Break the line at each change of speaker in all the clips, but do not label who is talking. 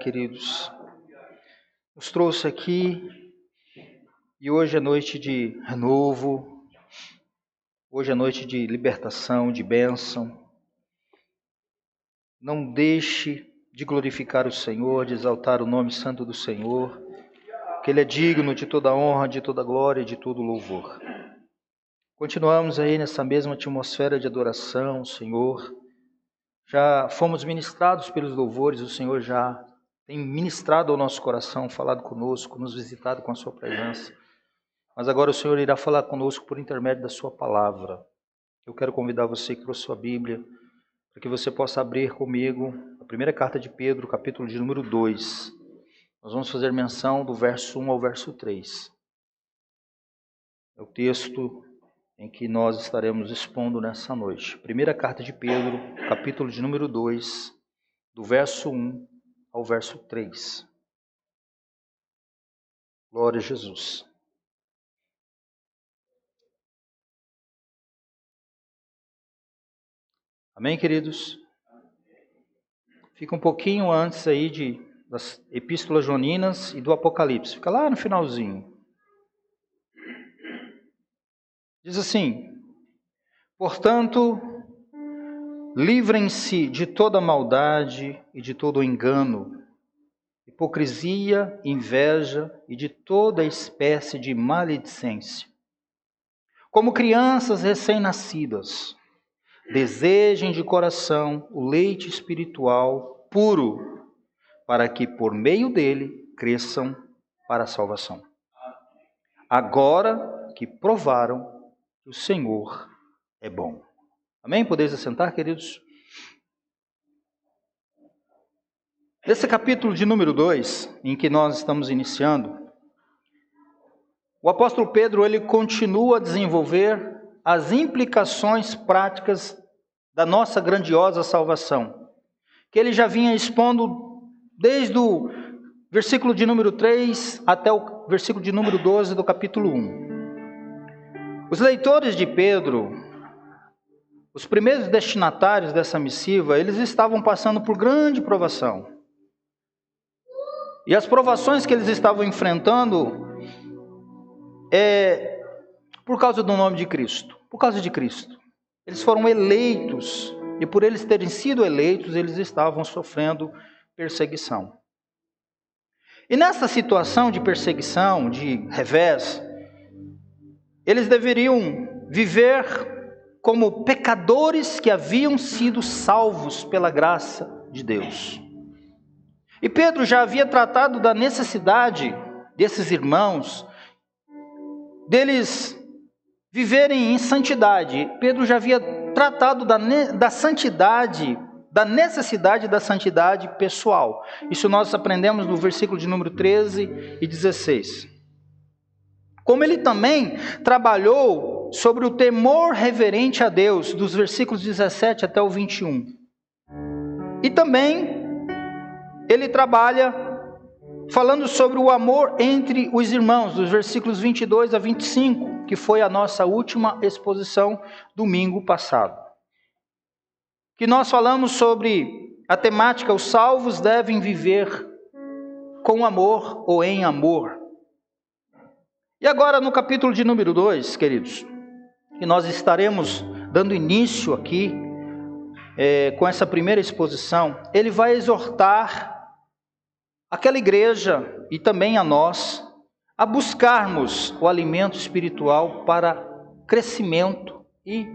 Queridos, nos trouxe aqui e hoje é noite de renovo, hoje é noite de libertação, de bênção. Não deixe de glorificar o Senhor, de exaltar o nome santo do Senhor, que Ele é digno de toda honra, de toda glória e de todo louvor. Continuamos aí nessa mesma atmosfera de adoração, Senhor. Já fomos ministrados pelos louvores, o Senhor já tem ministrado ao nosso coração, falado conosco, nos visitado com a sua presença. Mas agora o Senhor irá falar conosco por intermédio da sua palavra. Eu quero convidar você que trouxe sua Bíblia, para que você possa abrir comigo a primeira carta de Pedro, capítulo de número 2. Nós vamos fazer menção do verso 1 ao verso 3. É o texto em que nós estaremos expondo nessa noite. Primeira carta de Pedro, capítulo de número 2, do verso 1 ao verso 3. Glória a Jesus. Amém, queridos? Fica um pouquinho antes aí das epístolas joaninas e do Apocalipse. Fica lá no finalzinho. Diz assim: portanto, livrem-se de toda maldade e de todo engano, hipocrisia, inveja e de toda espécie de maledicência. Como crianças recém-nascidas, desejem de coração o leite espiritual puro, para que por meio dele cresçam para a salvação. Agora que provaram que o Senhor é bom. Amém? Podeis assentar, queridos? Nesse capítulo de número 2, em que nós estamos iniciando, o apóstolo Pedro ele continua a desenvolver as implicações práticas da nossa grandiosa salvação, que ele já vinha expondo desde o versículo de número 3 até o versículo de número 12 do capítulo 1. Os leitores de Pedro, os primeiros destinatários dessa missiva, eles estavam passando por grande provação. E as provações que eles estavam enfrentando por causa do nome de Cristo, por causa de Cristo. Eles foram eleitos, e por eles terem sido eleitos, eles estavam sofrendo perseguição. E nessa situação de perseguição, de revés, eles deveriam viver como pecadores que haviam sido salvos pela graça de Deus. E Pedro já havia tratado da necessidade desses irmãos, deles viverem em santidade. Pedro já havia tratado da santidade, da necessidade da santidade pessoal. Isso nós aprendemos no versículo de número 13 e 16. Como ele também trabalhou sobre o temor reverente a Deus, dos versículos 17 até o 21. E também ele trabalha falando sobre o amor entre os irmãos, dos versículos 22 a 25, que foi a nossa última exposição domingo passado. Que nós falamos sobre a temática: os salvos devem viver com amor ou em amor. E agora no capítulo de número 2, queridos, que nós estaremos dando início aqui com essa primeira exposição, ele vai exortar aquela igreja e também a nós a buscarmos o alimento espiritual para crescimento e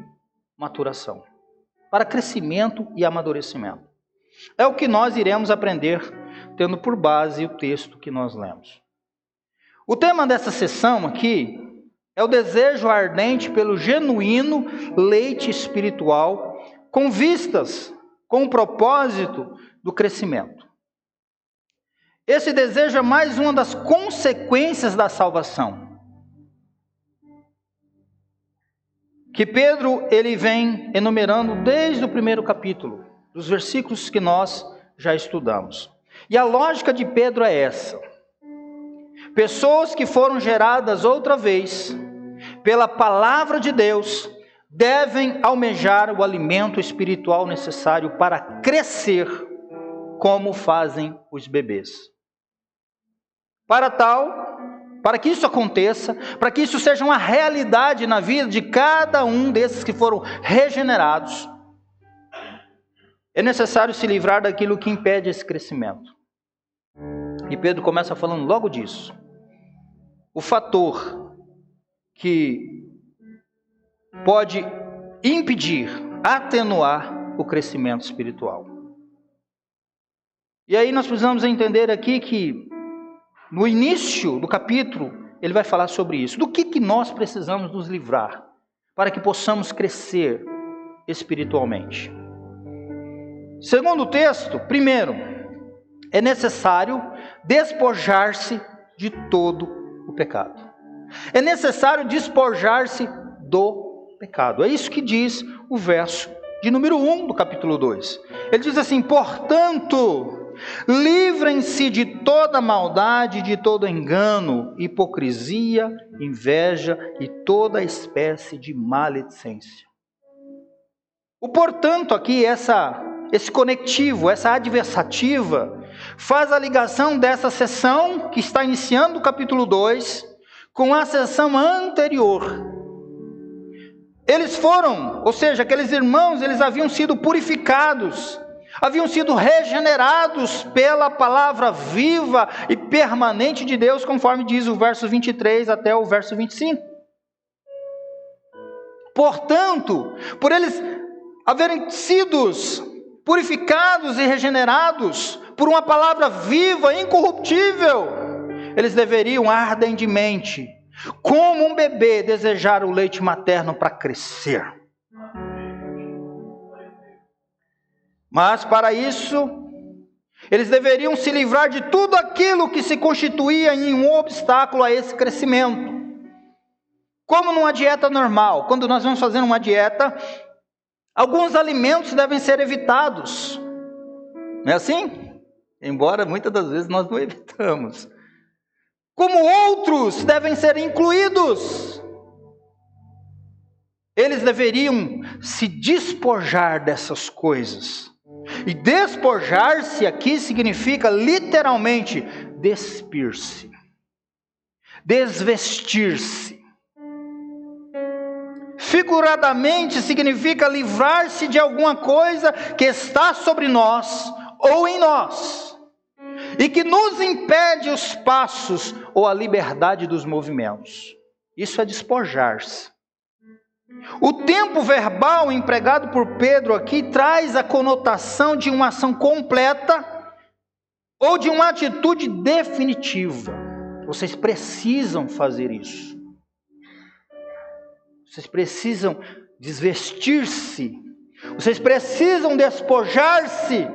maturação, para crescimento e amadurecimento. É o que nós iremos aprender tendo por base o texto que nós lemos. O tema dessa sessão aqui é o desejo ardente pelo genuíno leite espiritual, com vistas, com o propósito do crescimento. Esse desejo é mais uma das consequências da salvação, que Pedro ele vem enumerando desde o primeiro capítulo, dos versículos que nós já estudamos. E a lógica de Pedro é essa: pessoas que foram geradas outra vez pela palavra de Deus devem almejar o alimento espiritual necessário para crescer como fazem os bebês. Para que isso aconteça, para que isso seja uma realidade na vida de cada um desses que foram regenerados, é necessário se livrar daquilo que impede esse crescimento. E Pedro começa falando logo disso. O fator que pode impedir, atenuar o crescimento espiritual. E aí nós precisamos entender aqui que no início do capítulo ele vai falar sobre isso. Do que nós precisamos nos livrar para que possamos crescer espiritualmente? Segundo o texto, primeiro, é necessário despojar-se de todo o pecado. É necessário despojar-se do pecado. É isso que diz o verso de número 1 do capítulo 2. Ele diz assim: portanto, livrem-se de toda maldade, de todo engano, hipocrisia, inveja e toda espécie de maledicência. O portanto aqui, esse conectivo, essa adversativa, faz a ligação dessa sessão que está iniciando o capítulo 2 com a sessão anterior. Eles foram, ou seja, aqueles irmãos, eles haviam sido purificados, haviam sido regenerados pela palavra viva e permanente de Deus, conforme diz o verso 23 até o verso 25. Portanto, por eles haverem sido purificados e regenerados por uma palavra viva, incorruptível, eles deveriam ardentemente, como um bebê, desejar o leite materno para crescer. Mas para isso, eles deveriam se livrar de tudo aquilo que se constituía em um obstáculo a esse crescimento. Como numa dieta normal, quando nós vamos fazer uma dieta, alguns alimentos devem ser evitados. Não é assim? Embora muitas das vezes nós não evitamos. Como outros devem ser incluídos. Eles deveriam se despojar dessas coisas. E despojar-se aqui significa literalmente despir-se, desvestir-se. Figuradamente significa livrar-se de alguma coisa que está sobre nós ou em nós e que nos impede os passos ou a liberdade dos movimentos. Isso é despojar-se. O tempo verbal empregado por Pedro aqui traz a conotação de uma ação completa ou de uma atitude definitiva. Vocês precisam fazer isso. Vocês precisam desvestir-se. Vocês precisam despojar-se.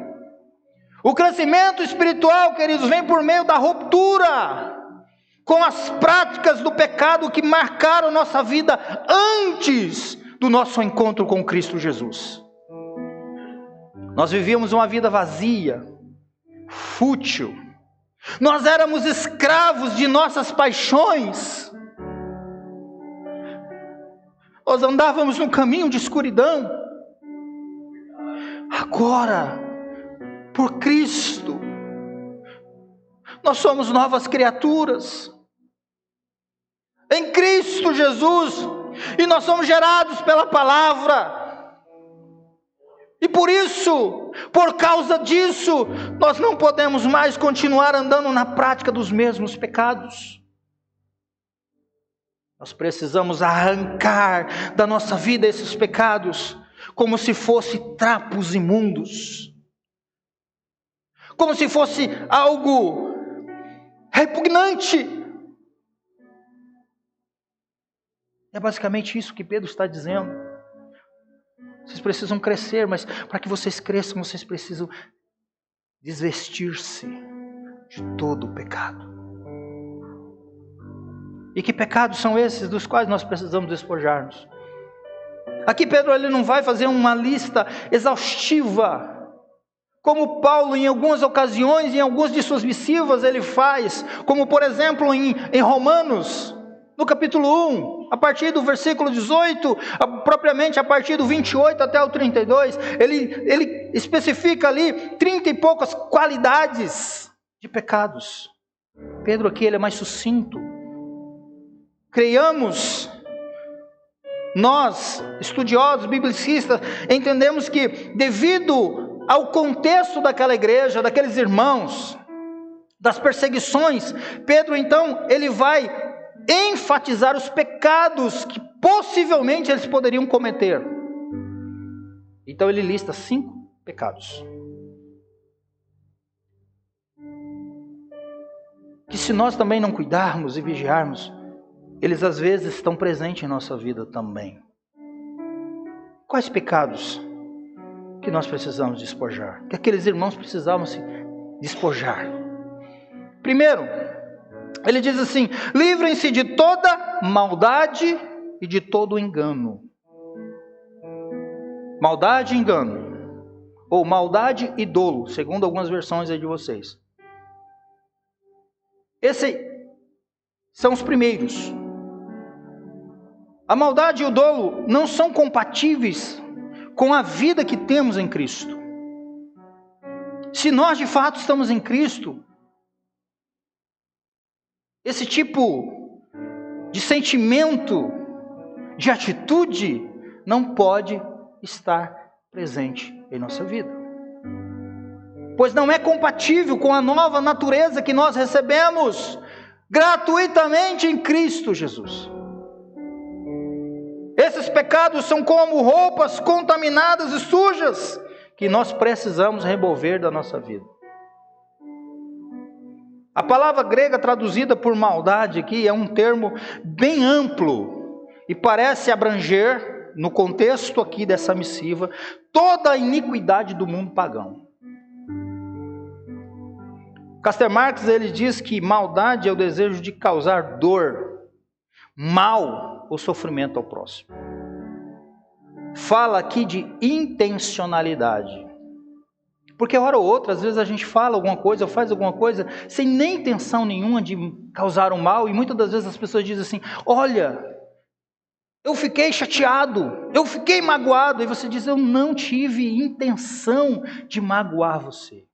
O crescimento espiritual, queridos, vem por meio da ruptura com as práticas do pecado que marcaram nossa vida antes do nosso encontro com Cristo Jesus. Nós vivíamos uma vida vazia, fútil. Nós éramos escravos de nossas paixões. Nós andávamos num caminho de escuridão. Agora, por Cristo, nós somos novas criaturas. Em Cristo Jesus. E nós somos gerados pela palavra. E por isso, por causa disso, nós não podemos mais continuar andando na prática dos mesmos pecados. Nós precisamos arrancar da nossa vida esses pecados, como se fossem trapos imundos. Como se fosse algo repugnante. É basicamente isso que Pedro está dizendo. Vocês precisam crescer, mas para que vocês cresçam, vocês precisam desvestir-se de todo o pecado. E que pecados são esses dos quais nós precisamos despojar-nos? Aqui Pedro ele não vai fazer uma lista exaustiva, como Paulo em algumas ocasiões, em algumas de suas missivas ele faz, como por exemplo em Romanos, no capítulo 1, a partir do versículo 18, propriamente a partir do 28 até o 32, ele especifica ali 30 e poucas qualidades de pecados. Pedro aqui ele é mais sucinto. Creiamos, nós, estudiosos, biblicistas, entendemos que devido ao contexto daquela igreja, daqueles irmãos, das perseguições, Pedro então, ele vai enfatizar os pecados que possivelmente eles poderiam cometer. Então ele lista 5 pecados. Que se nós também não cuidarmos e vigiarmos, eles às vezes estão presentes em nossa vida também. Quais pecados que nós precisamos despojar? Que aqueles irmãos precisavam se despojar? Primeiro, ele diz assim: livrem-se de toda maldade e de todo engano. Maldade e engano. Ou maldade e dolo, segundo algumas versões aí de vocês. Esses são os primeiros. A maldade e o dolo não são compatíveis com a vida que temos em Cristo. Se nós de fato estamos em Cristo, esse tipo de sentimento, de atitude, não pode estar presente em nossa vida. Pois não é compatível com a nova natureza que nós recebemos gratuitamente em Cristo Jesus. Esses pecados são como roupas contaminadas e sujas que nós precisamos remover da nossa vida. A palavra grega traduzida por maldade aqui é um termo bem amplo e parece abranger, no contexto aqui dessa missiva, toda a iniquidade do mundo pagão. Caster Marx ele diz que maldade é o desejo de causar dor, mal ou sofrimento ao próximo. Fala aqui de intencionalidade. Porque hora ou outra, às vezes a gente fala alguma coisa, ou faz alguma coisa, sem nem intenção nenhuma de causar um mal, e muitas das vezes as pessoas dizem assim: olha, eu fiquei chateado, eu fiquei magoado, e você diz: eu não tive intenção de magoar você.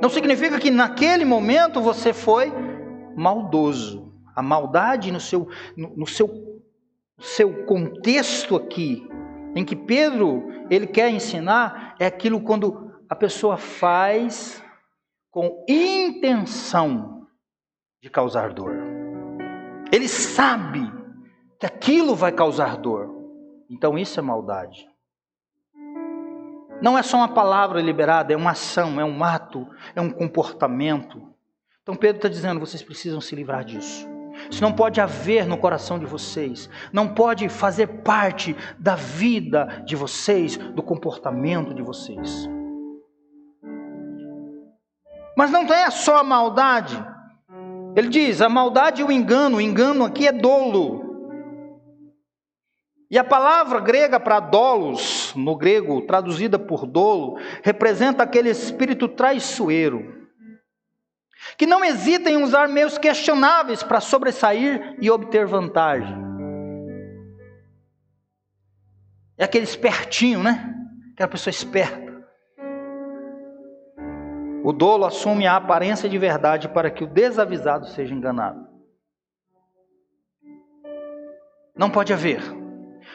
Não significa que naquele momento você foi maldoso. A maldade no seu contexto aqui, em que Pedro ele quer ensinar, é aquilo quando a pessoa faz com intenção de causar dor. Ele sabe que aquilo vai causar dor. Então isso é maldade. Não é só uma palavra liberada, é uma ação, é um ato, é um comportamento. Então Pedro está dizendo: vocês precisam se livrar disso. Isso não pode haver no coração de vocês. Não pode fazer parte da vida de vocês, do comportamento de vocês. Mas não é só a maldade. Ele diz, a maldade e o engano aqui é dolo. E a palavra grega para dolos, no grego, traduzida por dolo, representa aquele espírito traiçoeiro, que não hesita em usar meios questionáveis para sobressair e obter vantagem. É aquele espertinho, né? Aquela pessoa esperta. O dolo assume a aparência de verdade para que o desavisado seja enganado. Não pode haver.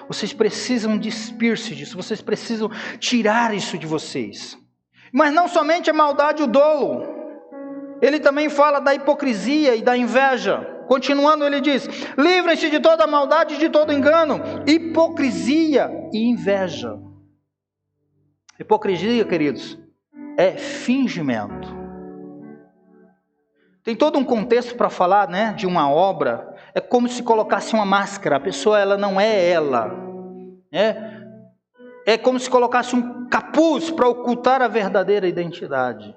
Vocês precisam despir-se disso. Vocês precisam tirar isso de vocês. Mas não somente a maldade e o dolo. Ele também fala da hipocrisia e da inveja. Continuando, ele diz: livrem-se de toda maldade e de todo engano. Hipocrisia e inveja. Hipocrisia, queridos, é fingimento. Tem todo um contexto para falar, né, de uma obra. É como se colocasse uma máscara. A pessoa ela não é ela. É como se colocasse um capuz para ocultar a verdadeira identidade.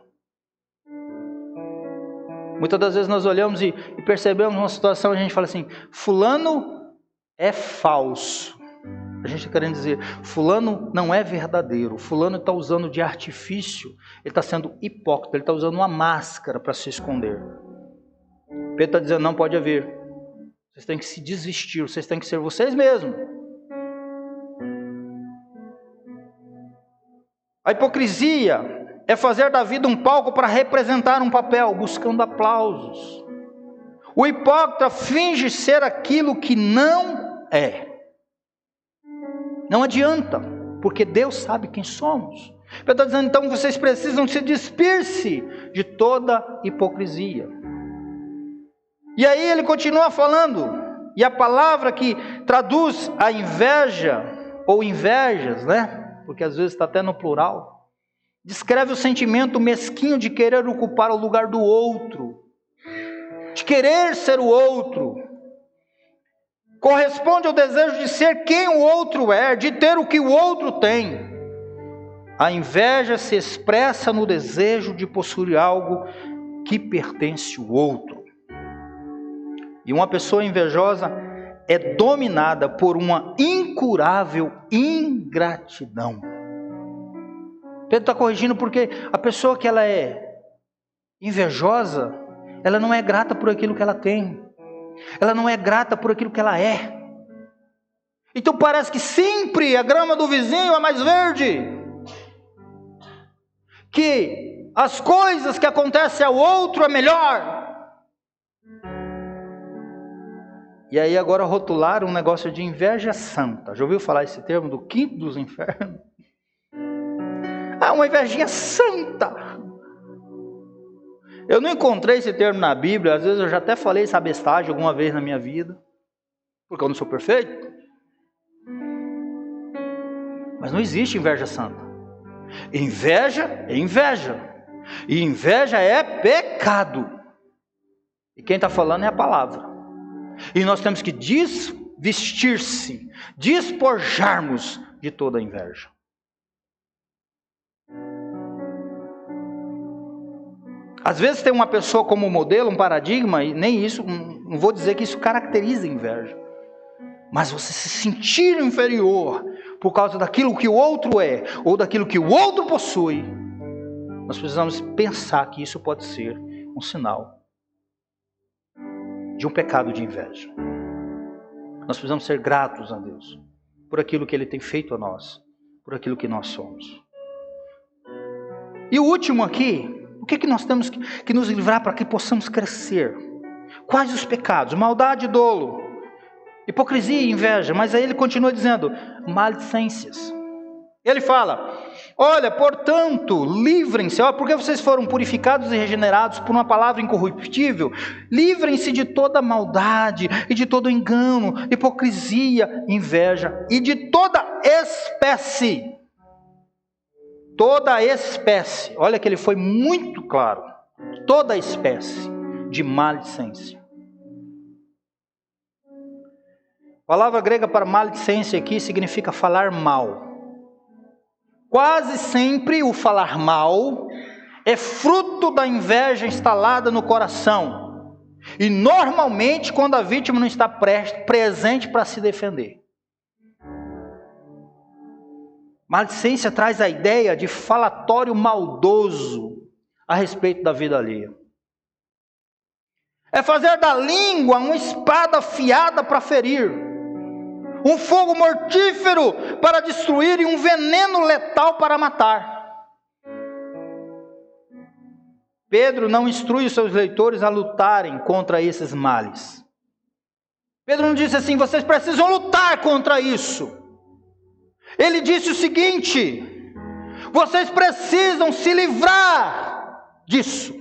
Muitas das vezes nós olhamos e percebemos uma situação, a gente fala assim: fulano é falso. A gente está querendo dizer, fulano não é verdadeiro, fulano está usando de artifício, ele está sendo hipócrita, ele está usando uma máscara para se esconder. Pedro está dizendo, não pode haver. Vocês têm que se desvestir, vocês têm que ser vocês mesmos. A hipocrisia é fazer da vida um palco para representar um papel, buscando aplausos. O hipócrita finge ser aquilo que não é. Não adianta, porque Deus sabe quem somos. Pedro está dizendo, então vocês precisam se despir-se de toda hipocrisia. E aí ele continua falando, e a palavra que traduz a inveja, ou invejas, né? Porque às vezes está até no plural, descreve o sentimento mesquinho de querer ocupar o lugar do outro, de querer ser o outro. Corresponde ao desejo de ser quem o outro é, de ter o que o outro tem. A inveja se expressa no desejo de possuir algo que pertence ao outro. E uma pessoa invejosa é dominada por uma incurável ingratidão. Pedro está corrigindo porque a pessoa que ela é invejosa, ela não é grata por aquilo que ela tem. Ela não é grata por aquilo que ela é. Então parece que sempre a grama do vizinho é mais verde. Que as coisas que acontecem ao outro é melhor. E aí agora rotularam um negócio de inveja santa. Já ouviu falar esse termo do quinto dos infernos? Ah, uma invejinha santa. Eu não encontrei esse termo na Bíblia. Às vezes eu já até falei essa bestagem alguma vez na minha vida, porque eu não sou perfeito. Mas não existe inveja santa. Inveja é inveja. E inveja é pecado. E quem está falando é a palavra. E nós temos que desvestir-se, despojarmos de toda a inveja. Às vezes tem uma pessoa como modelo, um paradigma, e nem isso, não vou dizer que isso caracteriza a inveja. Mas você se sentir inferior por causa daquilo que o outro é, ou daquilo que o outro possui, nós precisamos pensar que isso pode ser um sinal de um pecado de inveja. Nós precisamos ser gratos a Deus por aquilo que Ele tem feito a nós, por aquilo que nós somos. E o último aqui, o que nós temos que nos livrar para que possamos crescer? Quais os pecados? Maldade e dolo, hipocrisia e inveja. Mas aí ele continua dizendo, maledicências. Ele fala, olha, portanto, livrem-se, porque vocês foram purificados e regenerados por uma palavra incorruptível, livrem-se de toda maldade e de todo engano, hipocrisia, inveja e de toda espécie. Toda espécie, olha que ele foi muito claro, toda espécie de maledicência. A palavra grega para maledicência aqui significa falar mal. Quase sempre o falar mal é fruto da inveja instalada no coração. E normalmente quando a vítima não está presente para se defender. Maledicência traz a ideia de falatório maldoso a respeito da vida alheia. É fazer da língua uma espada afiada para ferir, um fogo mortífero para destruir e um veneno letal para matar. Pedro não instrui os seus leitores a lutarem contra esses males. Pedro não disse assim, vocês precisam lutar contra isso. Ele disse o seguinte, vocês precisam se livrar disso.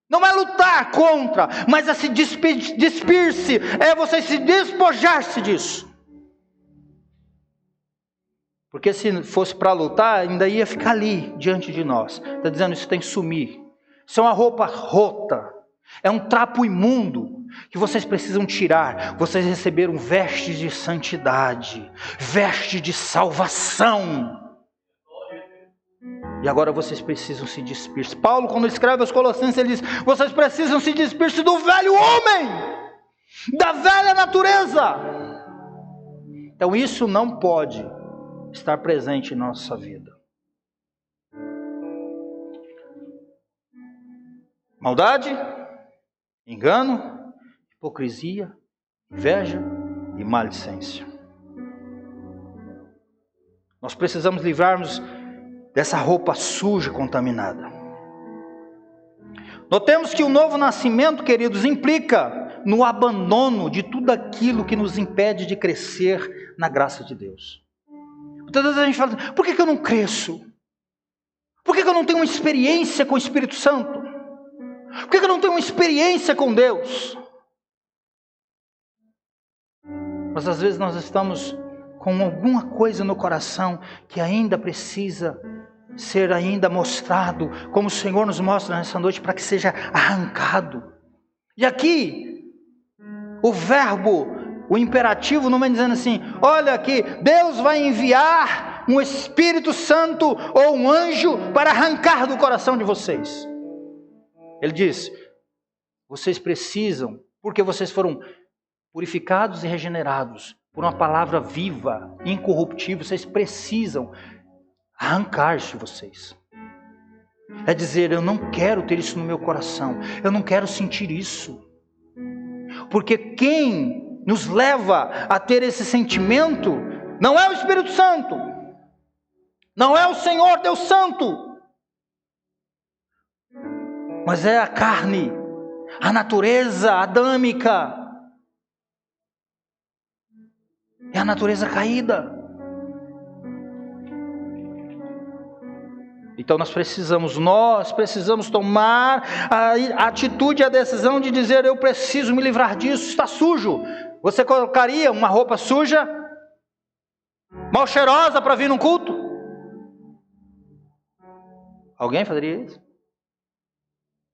Não é lutar contra, mas é se despir-se, é você se despojar-se disso. Porque se fosse para lutar, ainda ia ficar ali, diante de nós. Está dizendo, isso tem que sumir. Isso é uma roupa rota, é um trapo imundo, que vocês precisam tirar. Vocês receberam vestes de santidade, vestes de salvação. E agora vocês precisam se despir-se. Paulo, quando escreve aos Colossenses, ele diz, vocês precisam se despir-se do velho homem, da velha natureza. Então isso não pode estar presente em nossa vida. Maldade, engano, hipocrisia, inveja e maledicência. Nós precisamos livrarmos dessa roupa suja e contaminada. Notemos que o novo nascimento, queridos, implica no abandono de tudo aquilo que nos impede de crescer na graça de Deus. Muitas vezes a gente fala, por que eu não cresço? Por que eu não tenho uma experiência com o Espírito Santo? Por que eu não tenho uma experiência com Deus? Mas às vezes nós estamos com alguma coisa no coração que ainda precisa ser ainda mostrado, como o Senhor nos mostra nessa noite, para que seja arrancado. E aqui, o verbo, o imperativo não vem dizendo assim, olha aqui, Deus vai enviar um Espírito Santo ou um anjo para arrancar do coração de vocês. Ele diz, vocês precisam, porque vocês foram purificados e regenerados por uma palavra viva, incorruptível, vocês precisam arrancar isso de vocês. É dizer, eu não quero ter isso no meu coração, eu não quero sentir isso. Porque quem nos leva a ter esse sentimento não é o Espírito Santo, não é o Senhor Deus Santo, mas é a carne, a natureza adâmica, é a natureza caída. Então nós precisamos tomar a atitude, a decisão de dizer, eu preciso me livrar disso, está sujo. Você colocaria uma roupa suja, mal cheirosa para vir num culto? Alguém faria isso?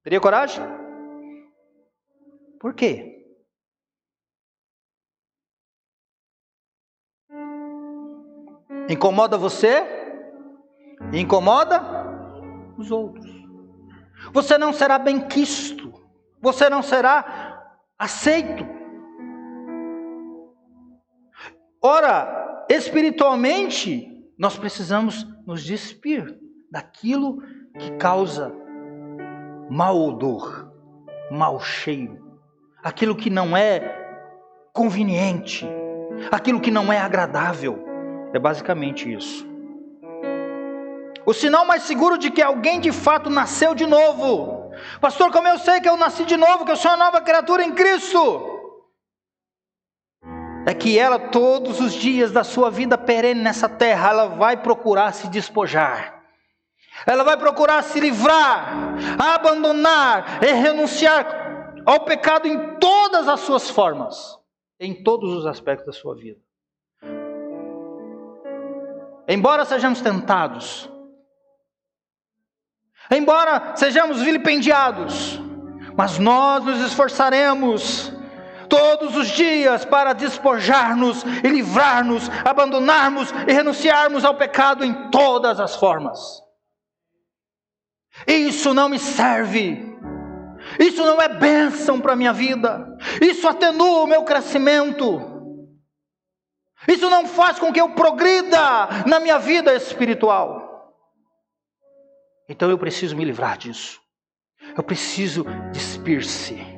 Teria coragem? Por quê? Incomoda você? Incomoda os outros. Você não será benquisto. Você não será aceito. Ora, espiritualmente, nós precisamos nos despir daquilo que causa mau odor, mau cheiro, aquilo que não é conveniente, aquilo que não é agradável. É basicamente isso. O sinal mais seguro de que alguém de fato nasceu de novo. Pastor, como eu sei que eu nasci de novo, que eu sou uma nova criatura em Cristo? É que ela, todos os dias da sua vida perene nessa terra, ela vai procurar se despojar. Ela vai procurar se livrar, abandonar e renunciar ao pecado em todas as suas formas, em todos os aspectos da sua vida. Embora sejamos tentados, embora sejamos vilipendiados, mas nós nos esforçaremos todos os dias para despojar-nos e livrar-nos, abandonarmos e renunciarmos ao pecado em todas as formas. Isso não me serve, isso não é bênção para a minha vida, isso atenua o meu crescimento, isso não faz com que eu progrida na minha vida espiritual. Então eu preciso me livrar disso, eu preciso despir-se.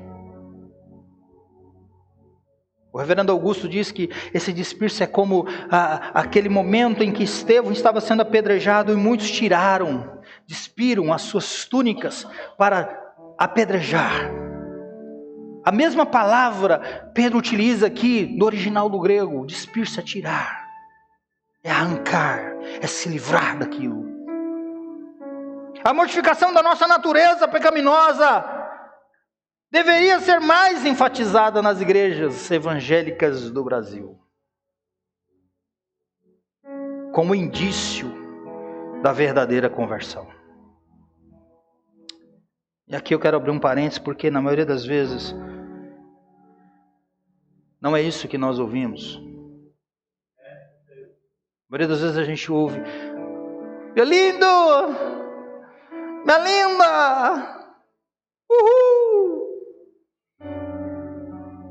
O reverendo Augusto diz que esse despir-se é como aquele momento em que Estevão estava sendo apedrejado e muitos despiram as suas túnicas para apedrejar. A mesma palavra Pedro utiliza aqui do original do grego, despir-se é tirar, é arrancar, é se livrar daquilo. A mortificação da nossa natureza pecaminosa deveria ser mais enfatizada nas igrejas evangélicas do Brasil, como indício da verdadeira conversão. E aqui eu quero abrir um parênteses, porque na maioria das vezes não é isso que nós ouvimos. Na maioria das vezes a gente ouve: meu lindo, minha linda, uhul,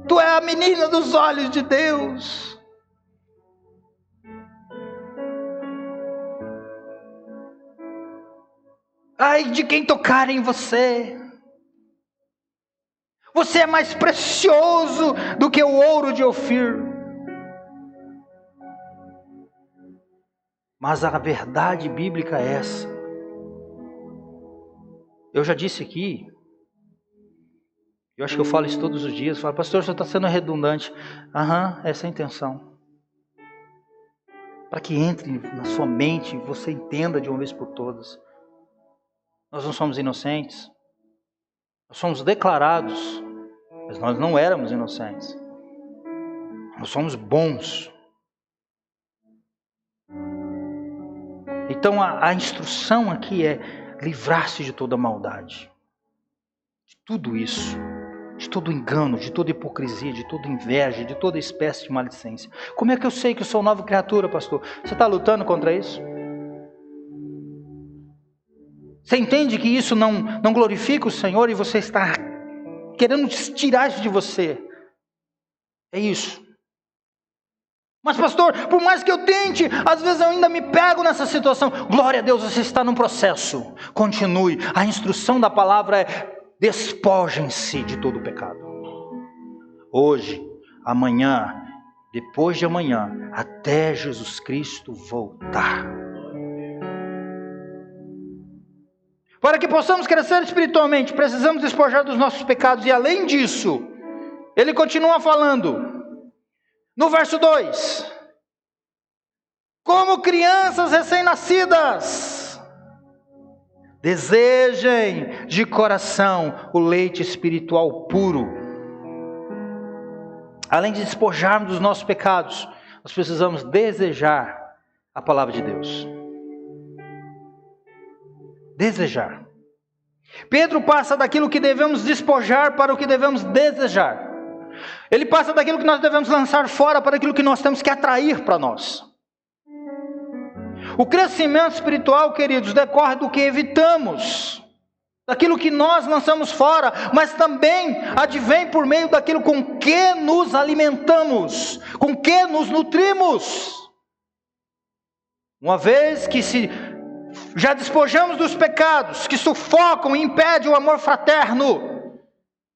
tu é a menina dos olhos de Deus. Ai de quem tocar em você. Você é mais precioso do que o ouro de Ofir. Mas a verdade bíblica é essa. Eu já disse aqui, eu acho que eu falo isso todos os dias, eu falo, pastor, você está sendo redundante. Essa é a intenção. Para que entre na sua mente e você entenda de uma vez por todas. Nós não somos inocentes. Nós somos declarados, mas nós não éramos inocentes. Nós somos bons. Então a instrução aqui é livrar-se de toda maldade. De tudo isso. De todo engano, de toda hipocrisia, de toda inveja, de toda espécie de maledicência. Como é que eu sei que eu sou nova criatura, pastor? Você está lutando contra isso? Você entende que isso não glorifica o Senhor e você está querendo tirar isso de você? É isso. Mas pastor, por mais que eu tente, às vezes eu ainda me pego nessa situação. Glória a Deus, você está num processo. Continue. A instrução da palavra é: despojem-se de todo o pecado. Hoje, amanhã, depois de amanhã, até Jesus Cristo voltar. Para que possamos crescer espiritualmente, precisamos despojar dos nossos pecados. E além disso, ele continua falando, no verso 2: como crianças recém-nascidas, desejem de coração o leite espiritual puro. Além de despojarmos dos nossos pecados, nós precisamos desejar a palavra de Deus. Desejar. Pedro passa daquilo que devemos despojar para o que devemos desejar. Ele passa daquilo que nós devemos lançar fora para aquilo que nós temos que atrair para nós. O crescimento espiritual, queridos, decorre do que evitamos, daquilo que nós lançamos fora, mas também advém por meio daquilo com que nos alimentamos, com que nos nutrimos. Uma vez que se já despojamos dos pecados que sufocam e impedem o amor fraterno,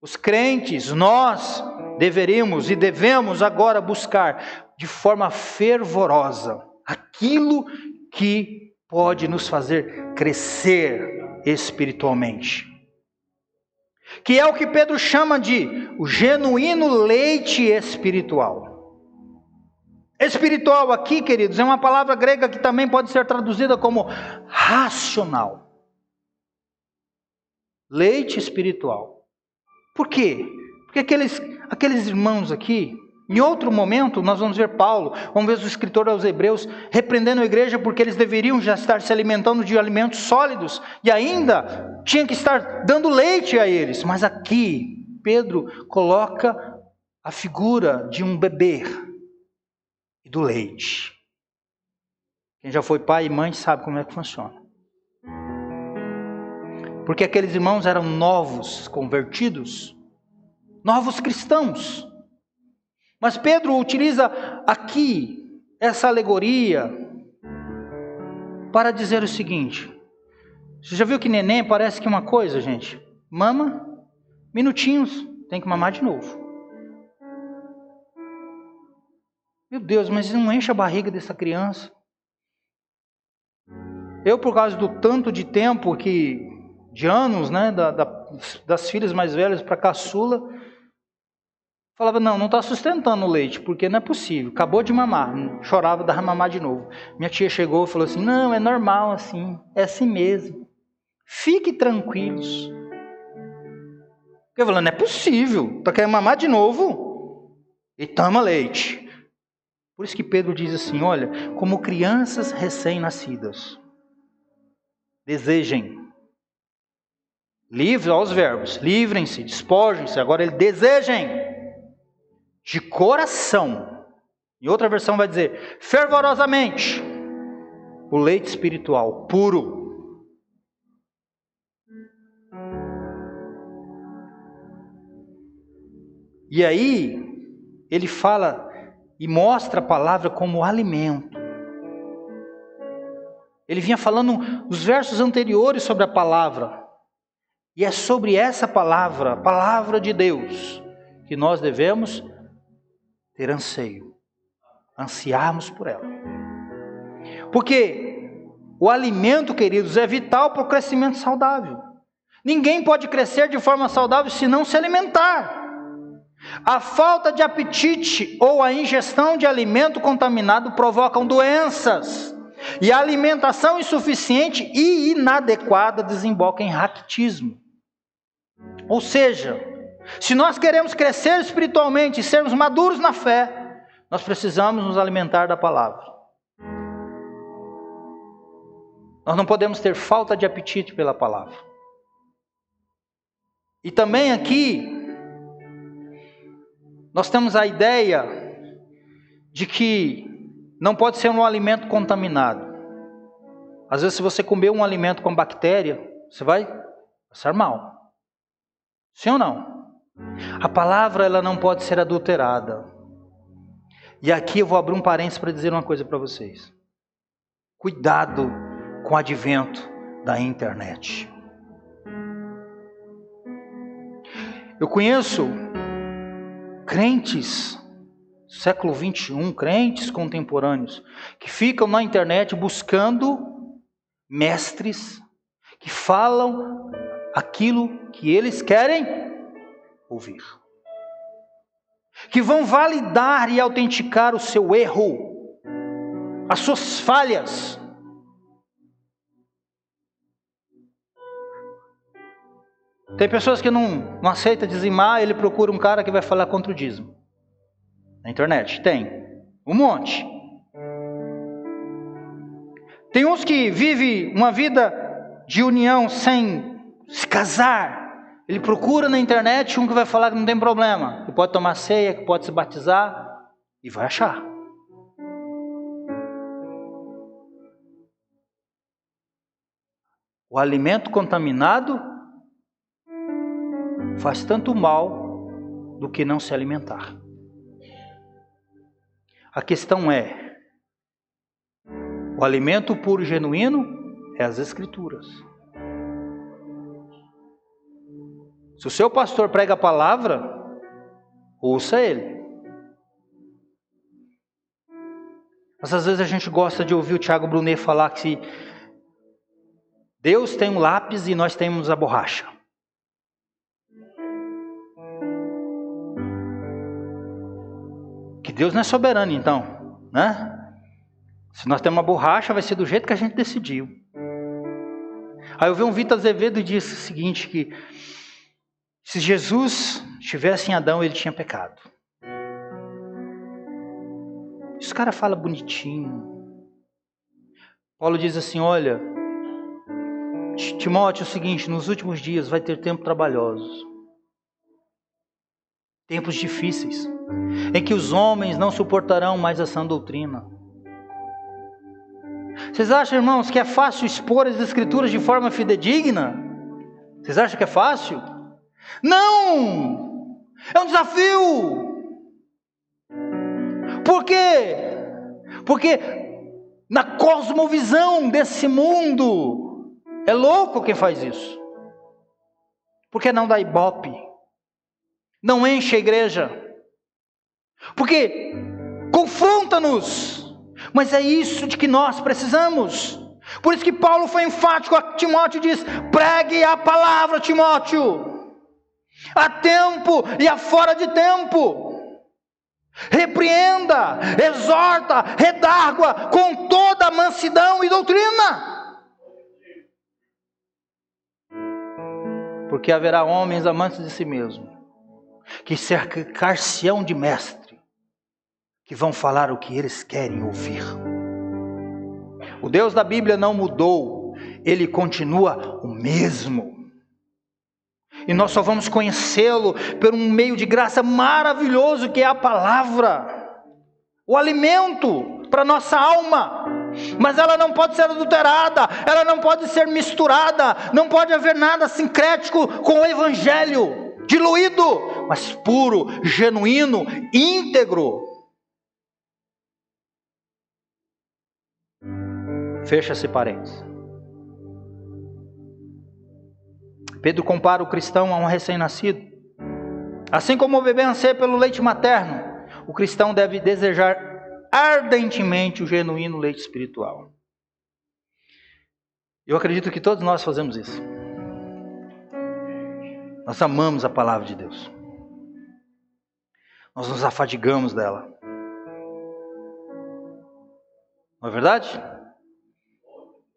os crentes, nós deveríamos e devemos agora buscar de forma fervorosa aquilo que pode nos fazer crescer espiritualmente. Que é o que Pedro chama de o genuíno leite espiritual. Espiritual aqui, queridos, é uma palavra grega que também pode ser traduzida como racional. Leite espiritual. Por quê? Porque aqueles irmãos aqui, em outro momento, nós vamos ver Paulo, vamos ver o escritor aos Hebreus, repreendendo a igreja porque eles deveriam já estar se alimentando de alimentos sólidos, e ainda tinha que estar dando leite a eles. Mas aqui, Pedro coloca a figura de um bebê e do leite. Quem já foi pai e mãe sabe como é que funciona. Porque aqueles irmãos eram novos convertidos, novos cristãos. Mas Pedro utiliza aqui essa alegoria para dizer o seguinte: você já viu que neném parece que uma coisa, gente? Mama, minutinhos, tem que mamar de novo. Meu Deus, mas não enche a barriga dessa criança. Eu, por causa do tanto de tempo de anos, né, das filhas mais velhas para a caçula, falava, não está sustentando o leite, porque não é possível, acabou de mamar, chorava, dava mamar de novo. Minha tia chegou e falou assim, não, é normal assim, é assim mesmo, fique tranquilos. Eu falei, não é possível, está querendo mamar de novo? E toma leite. Por isso que Pedro diz assim, olha, como crianças recém-nascidas, desejem, livre aos verbos, livrem-se, despojem-se, agora ele desejem, de coração, em outra versão vai dizer, fervorosamente, o leite espiritual puro. E aí, ele fala e mostra a palavra como alimento. Ele vinha falando os versos anteriores sobre a palavra. E é sobre essa palavra, a palavra de Deus, que nós devemos ter anseio. Ansiarmos por ela. Porque o alimento, queridos, é vital para o crescimento saudável. Ninguém pode crescer de forma saudável se não se alimentar. A falta de apetite ou a ingestão de alimento contaminado provocam doenças. E a alimentação insuficiente e inadequada desemboca em raquitismo. Ou seja, se nós queremos crescer espiritualmente e sermos maduros na fé, nós precisamos nos alimentar da palavra. Nós não podemos ter falta de apetite pela palavra. E também aqui, nós temos a ideia de que não pode ser um alimento contaminado. Às vezes, se você comer um alimento com bactéria, você vai passar mal. Sim ou não? A palavra, ela não pode ser adulterada. E aqui eu vou abrir um parênteses para dizer uma coisa para vocês. Cuidado com o advento da internet. Eu conheço crentes, século 21, crentes contemporâneos, que ficam na internet buscando mestres que falam aquilo que eles querem ouvir. Que vão validar e autenticar o seu erro, as suas falhas. Tem pessoas que não aceitam dizimar, ele procura um cara que vai falar contra o dízimo. Na internet, tem. Um monte. Tem uns que vivem uma vida de união sem se casar. Ele procura na internet um que vai falar que não tem problema. Que pode tomar ceia, que pode se batizar. E vai achar. O alimento contaminado faz tanto mal do que não se alimentar. A questão é, o alimento puro e genuíno é as Escrituras. Se o seu pastor prega a palavra, ouça ele. Mas às vezes a gente gosta de ouvir o Tiago Brunet falar que Deus tem um lápis e nós temos a borracha. Que Deus não é soberano então, né? Se nós temos uma borracha, vai ser do jeito que a gente decidiu. Aí eu vi um Vitor Azevedo e disse o seguinte, que se Jesus estivesse em Adão, ele tinha pecado. Esse cara fala bonitinho. Paulo diz assim, olha, Timóteo, é o seguinte, nos últimos dias vai ter tempos trabalhosos. Tempos difíceis, em que os homens não suportarão mais a sã doutrina. Vocês acham, irmãos, que é fácil expor as Escrituras de forma fidedigna? Vocês acham que é fácil? Não! É um desafio! Por quê? Porque na cosmovisão desse mundo, é louco quem faz isso. Porque não dá ibope. Não enche a igreja. Porque confronta-nos. Mas é isso de que nós precisamos. Por isso que Paulo foi enfático a Timóteo e diz, pregue a palavra, Timóteo. A tempo e a fora de tempo. Repreenda, exorta, redargua com toda a mansidão e doutrina. Porque haverá homens amantes de si mesmo, que cercar-se-ão de mestre, que vão falar o que eles querem ouvir. O Deus da Bíblia não mudou, Ele continua o mesmo. E nós só vamos conhecê-lo por um meio de graça maravilhoso que é a palavra. O alimento para nossa alma. Mas ela não pode ser adulterada, ela não pode ser misturada, não pode haver nada sincrético com o Evangelho. Diluído, mas puro, genuíno, íntegro. Fecha esse parênteses. Pedro compara o cristão a um recém-nascido. Assim como o bebê anseia pelo leite materno, o cristão deve desejar ardentemente o genuíno leite espiritual. Eu acredito que todos nós fazemos isso. Nós amamos a palavra de Deus. Nós nos afadigamos dela. Não é verdade?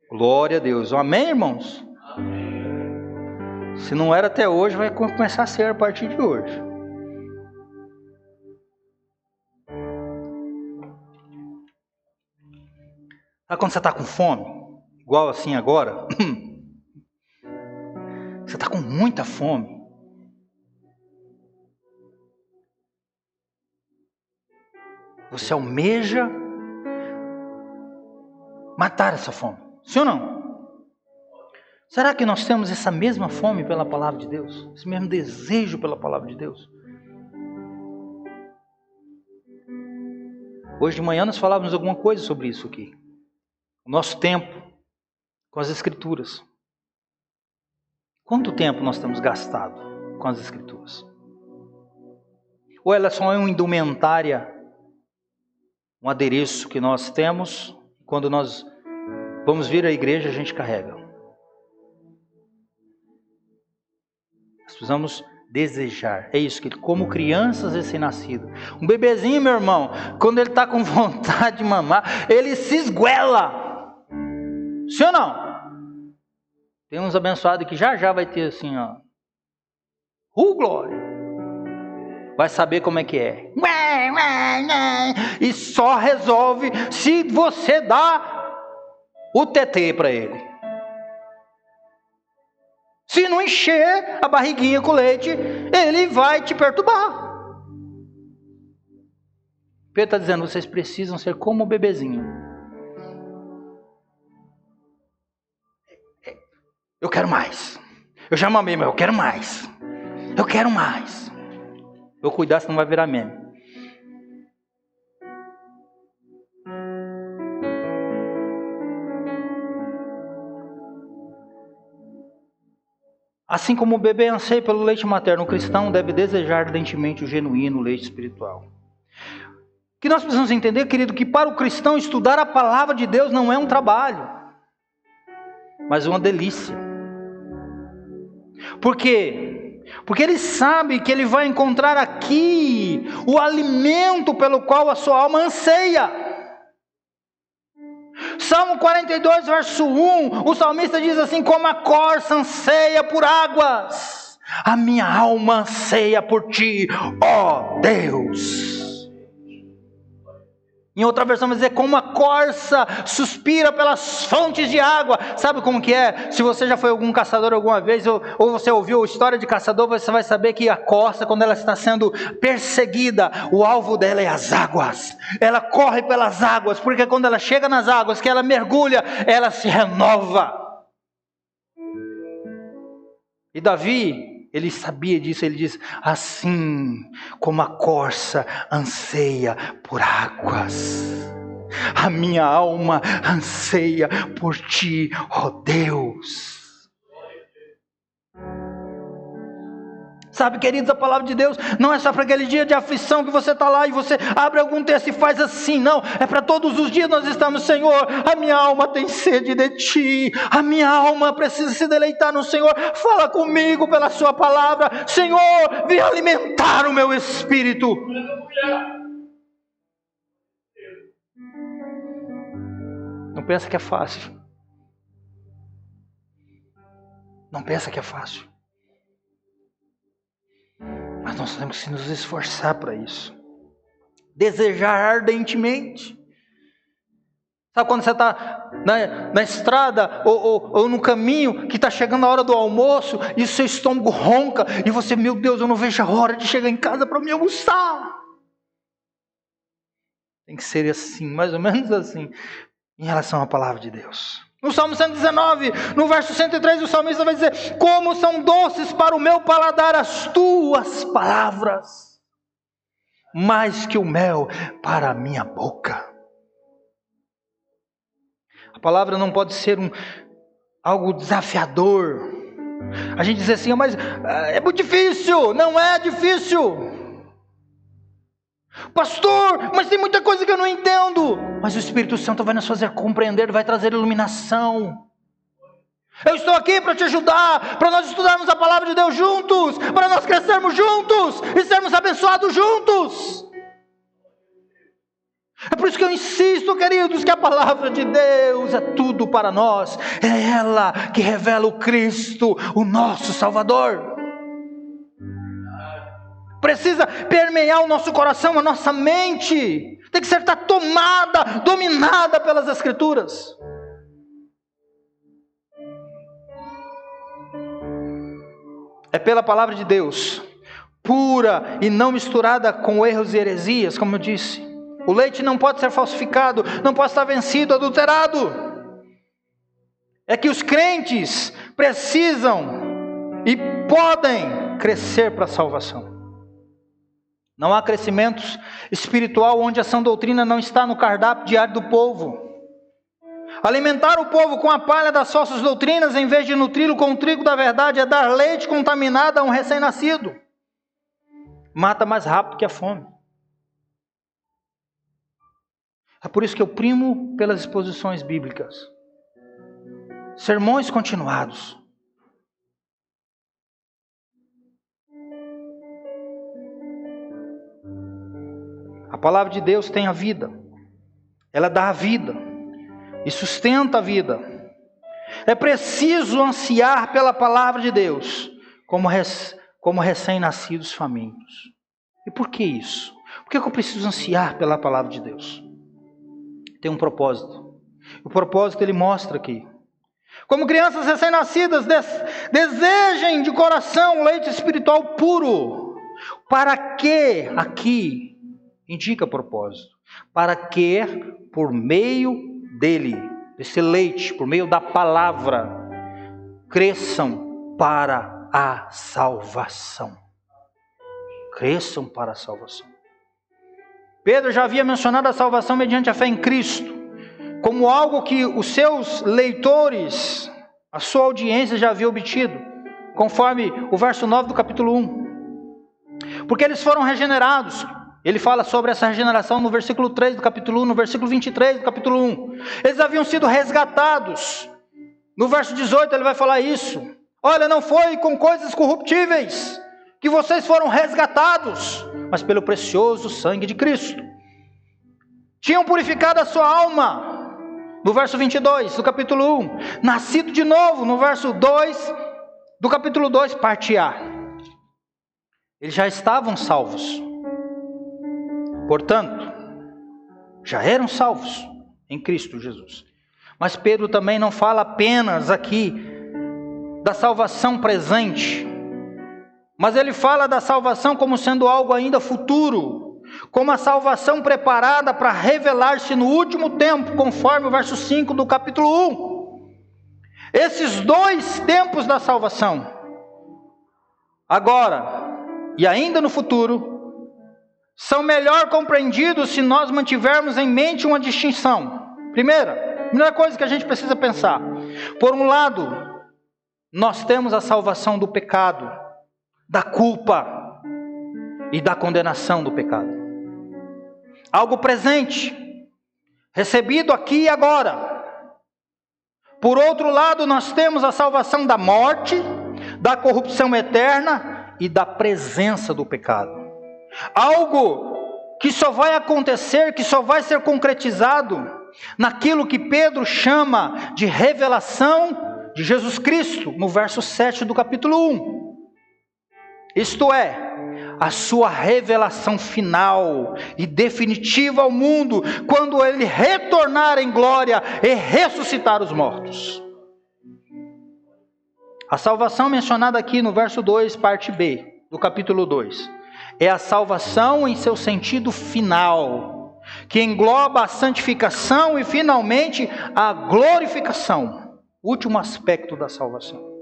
Glória a Deus. Amém, irmãos? Amém. Se não era até hoje, vai começar a ser a partir de hoje. Sabe quando você está com fome? Igual assim agora? Você está com muita fome. Você almeja matar essa fome. Sim ou não? Será que nós temos essa mesma fome pela palavra de Deus? Esse mesmo desejo pela palavra de Deus? Hoje de manhã nós falávamos alguma coisa sobre isso aqui. O nosso tempo com as Escrituras. Quanto tempo nós temos gastado com as Escrituras? Ou ela só é uma indumentária, um adereço que nós temos, quando nós vamos vir à igreja a gente carrega. Nós precisamos desejar. É isso, que como crianças recém-nascidos. Um bebezinho, meu irmão, quando ele está com vontade de mamar, ele se esguela. Sim ou não? Tem uns abençoados que já vai ter assim, ó. Glória! Vai saber como é que é. E só resolve se você dá o TT para ele. Se não encher a barriguinha com leite, ele vai te perturbar. Pedro está dizendo, vocês precisam ser como o bebezinho. Eu quero mais. Eu já mamei, mas eu quero mais. Eu quero mais. Vou cuidar, senão vai virar meme. Assim como o bebê anseia pelo leite materno, o cristão deve desejar ardentemente o genuíno leite espiritual. O que nós precisamos entender, querido, que para o cristão estudar a palavra de Deus não é um trabalho, mas uma delícia. Por quê? Porque ele sabe que ele vai encontrar aqui o alimento pelo qual a sua alma anseia. Salmo 42, verso 1, o salmista diz assim, como a corça anseia por águas, a minha alma anseia por ti, ó Deus. Em outra versão vai dizer, como a corça suspira pelas fontes de água. Sabe como que é? Se você já foi algum caçador alguma vez, ou você ouviu história de caçador, você vai saber que a corça, quando ela está sendo perseguida, o alvo dela é as águas. Ela corre pelas águas, porque quando ela chega nas águas, que ela mergulha, ela se renova. E Davi, ele sabia disso, ele diz, assim como a corça anseia por águas, a minha alma anseia por ti, ó Deus. Sabe, queridos, a palavra de Deus não é só para aquele dia de aflição que você está lá e você abre algum texto e faz assim, não. É para todos os dias nós estamos, Senhor, a minha alma tem sede de Ti, a minha alma precisa se deleitar no Senhor. Fala comigo pela Sua palavra, Senhor, vem alimentar o meu espírito. Não pensa que é fácil. Não pensa que é fácil. Mas nós temos que nos esforçar para isso. Desejar ardentemente. Sabe quando você está na estrada ou no caminho, que está chegando a hora do almoço, e o seu estômago ronca, e você, meu Deus, eu não vejo a hora de chegar em casa para me almoçar. Tem que ser assim, mais ou menos assim, em relação à palavra de Deus. No Salmo 119, no verso 103, o salmista vai dizer, como são doces para o meu paladar as tuas palavras, mais que o mel para a minha boca. A palavra não pode ser algo desafiador. A gente diz assim, mas é muito difícil. Não é difícil. Pastor, mas tem muita coisa que eu não entendo. Mas o Espírito Santo vai nos fazer compreender, vai trazer iluminação. Eu estou aqui para te ajudar, para nós estudarmos a palavra de Deus juntos, para nós crescermos juntos e sermos abençoados juntos. É por isso que eu insisto, queridos, que a palavra de Deus é tudo para nós. É ela que revela o Cristo, o nosso Salvador. Precisa permear o nosso coração, a nossa mente. Tem que ser tomada, dominada pelas Escrituras. É pela palavra de Deus, pura e não misturada com erros e heresias, como eu disse. O leite não pode ser falsificado, não pode estar vencido, adulterado. É que os crentes precisam e podem crescer para a salvação. Não há crescimento espiritual onde a sã doutrina não está no cardápio diário do povo. Alimentar o povo com a palha das falsas doutrinas, em vez de nutri-lo com o trigo da verdade, é dar leite contaminado a um recém-nascido. Mata mais rápido que a fome. É por isso que eu primo pelas exposições bíblicas. Sermões continuados. A palavra de Deus tem a vida. Ela dá a vida e sustenta a vida. É preciso ansiar pela palavra de Deus, como recém-nascidos famintos. E por que isso? Por que eu preciso ansiar pela palavra de Deus? Tem um propósito. O propósito ele mostra aqui. Como crianças recém-nascidas, desejem de coração leite espiritual puro. Para que, aqui, indica propósito. Para que, por meio dele, desse leite, por meio da palavra, cresçam para a salvação. Cresçam para a salvação. Pedro já havia mencionado a salvação mediante a fé em Cristo, como algo que os seus leitores, a sua audiência já havia obtido, conforme o verso 9 do capítulo 1. Porque eles foram regenerados. Ele fala sobre essa regeneração no versículo 3 do capítulo 1, no versículo 23 do capítulo 1. Eles haviam sido resgatados. No verso 18 ele vai falar isso. Olha, não foi com coisas corruptíveis que vocês foram resgatados, mas pelo precioso sangue de Cristo. Tinham purificado a sua alma, no verso 22 do capítulo 1. Nascido de novo, no verso 2 do capítulo 2, parte A. Eles já estavam salvos. Portanto, já eram salvos em Cristo Jesus. Mas Pedro também não fala apenas aqui da salvação presente, mas ele fala da salvação como sendo algo ainda futuro, como a salvação preparada para revelar-se no último tempo, conforme o verso 5 do capítulo 1. Esses dois tempos da salvação, agora e ainda no futuro, são melhor compreendidos se nós mantivermos em mente uma distinção. Primeira coisa que a gente precisa pensar. Por um lado, nós temos a salvação do pecado, da culpa e da condenação do pecado. Algo presente, recebido aqui e agora. Por outro lado, nós temos a salvação da morte, da corrupção eterna e da presença do pecado. Algo que só vai acontecer, que só vai ser concretizado naquilo que Pedro chama de revelação de Jesus Cristo, no verso 7 do capítulo 1. Isto é, a sua revelação final e definitiva ao mundo, quando ele retornar em glória e ressuscitar os mortos. A salvação mencionada aqui no verso 2, parte B, do capítulo 2, é a salvação em seu sentido final, que engloba a santificação e finalmente a glorificação, último aspecto da salvação.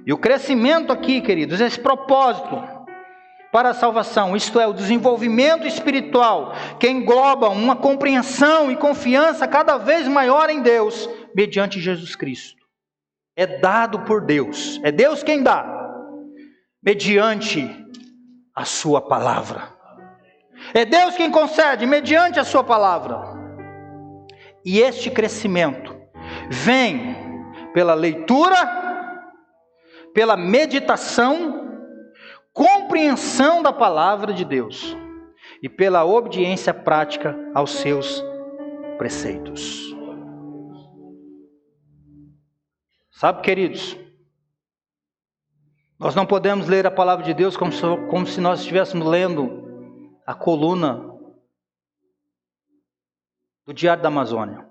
E o crescimento aqui, queridos, esse propósito para a salvação, isto é, o desenvolvimento espiritual, que engloba uma compreensão e confiança cada vez maior em Deus, mediante Jesus Cristo. É dado por Deus, é Deus quem dá, mediante a sua palavra. É Deus quem concede, mediante a sua palavra. E este crescimento vem pela leitura, pela meditação, compreensão da palavra de Deus e pela obediência prática aos seus preceitos. Sabe, queridos, nós não podemos ler a palavra de Deus como se nós estivéssemos lendo a coluna do Diário da Amazônia.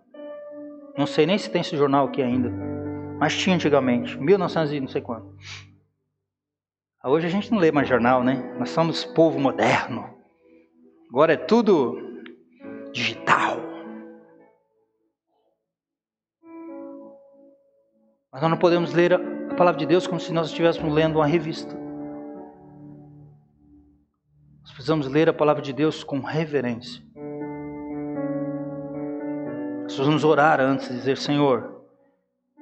Não sei nem se tem esse jornal aqui ainda, mas tinha antigamente, 1900 e não sei quando. Hoje a gente não lê mais jornal, né? Nós somos povo moderno. Agora é tudo digital. Mas nós não podemos ler a palavra de Deus como se nós estivéssemos lendo uma revista. Nós precisamos ler a palavra de Deus com reverência. Nós precisamos orar antes e dizer: Senhor,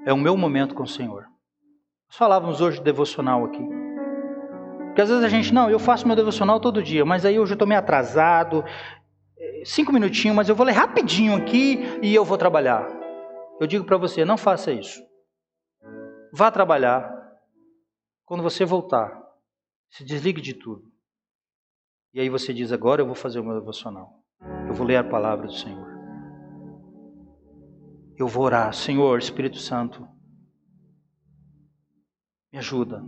é o meu momento com o Senhor. Nós falávamos hoje de devocional aqui. Porque às vezes a gente, não, eu faço meu devocional todo dia, mas aí hoje eu estou meio atrasado, 5 minutinhos, mas eu vou ler rapidinho aqui e eu vou trabalhar. Eu digo para você, não faça isso. Vá trabalhar. Quando você voltar, se desligue de tudo. E aí você diz: agora eu vou fazer o meu devocional. Eu vou ler a palavra do Senhor. Eu vou orar: Senhor, Espírito Santo, me ajuda.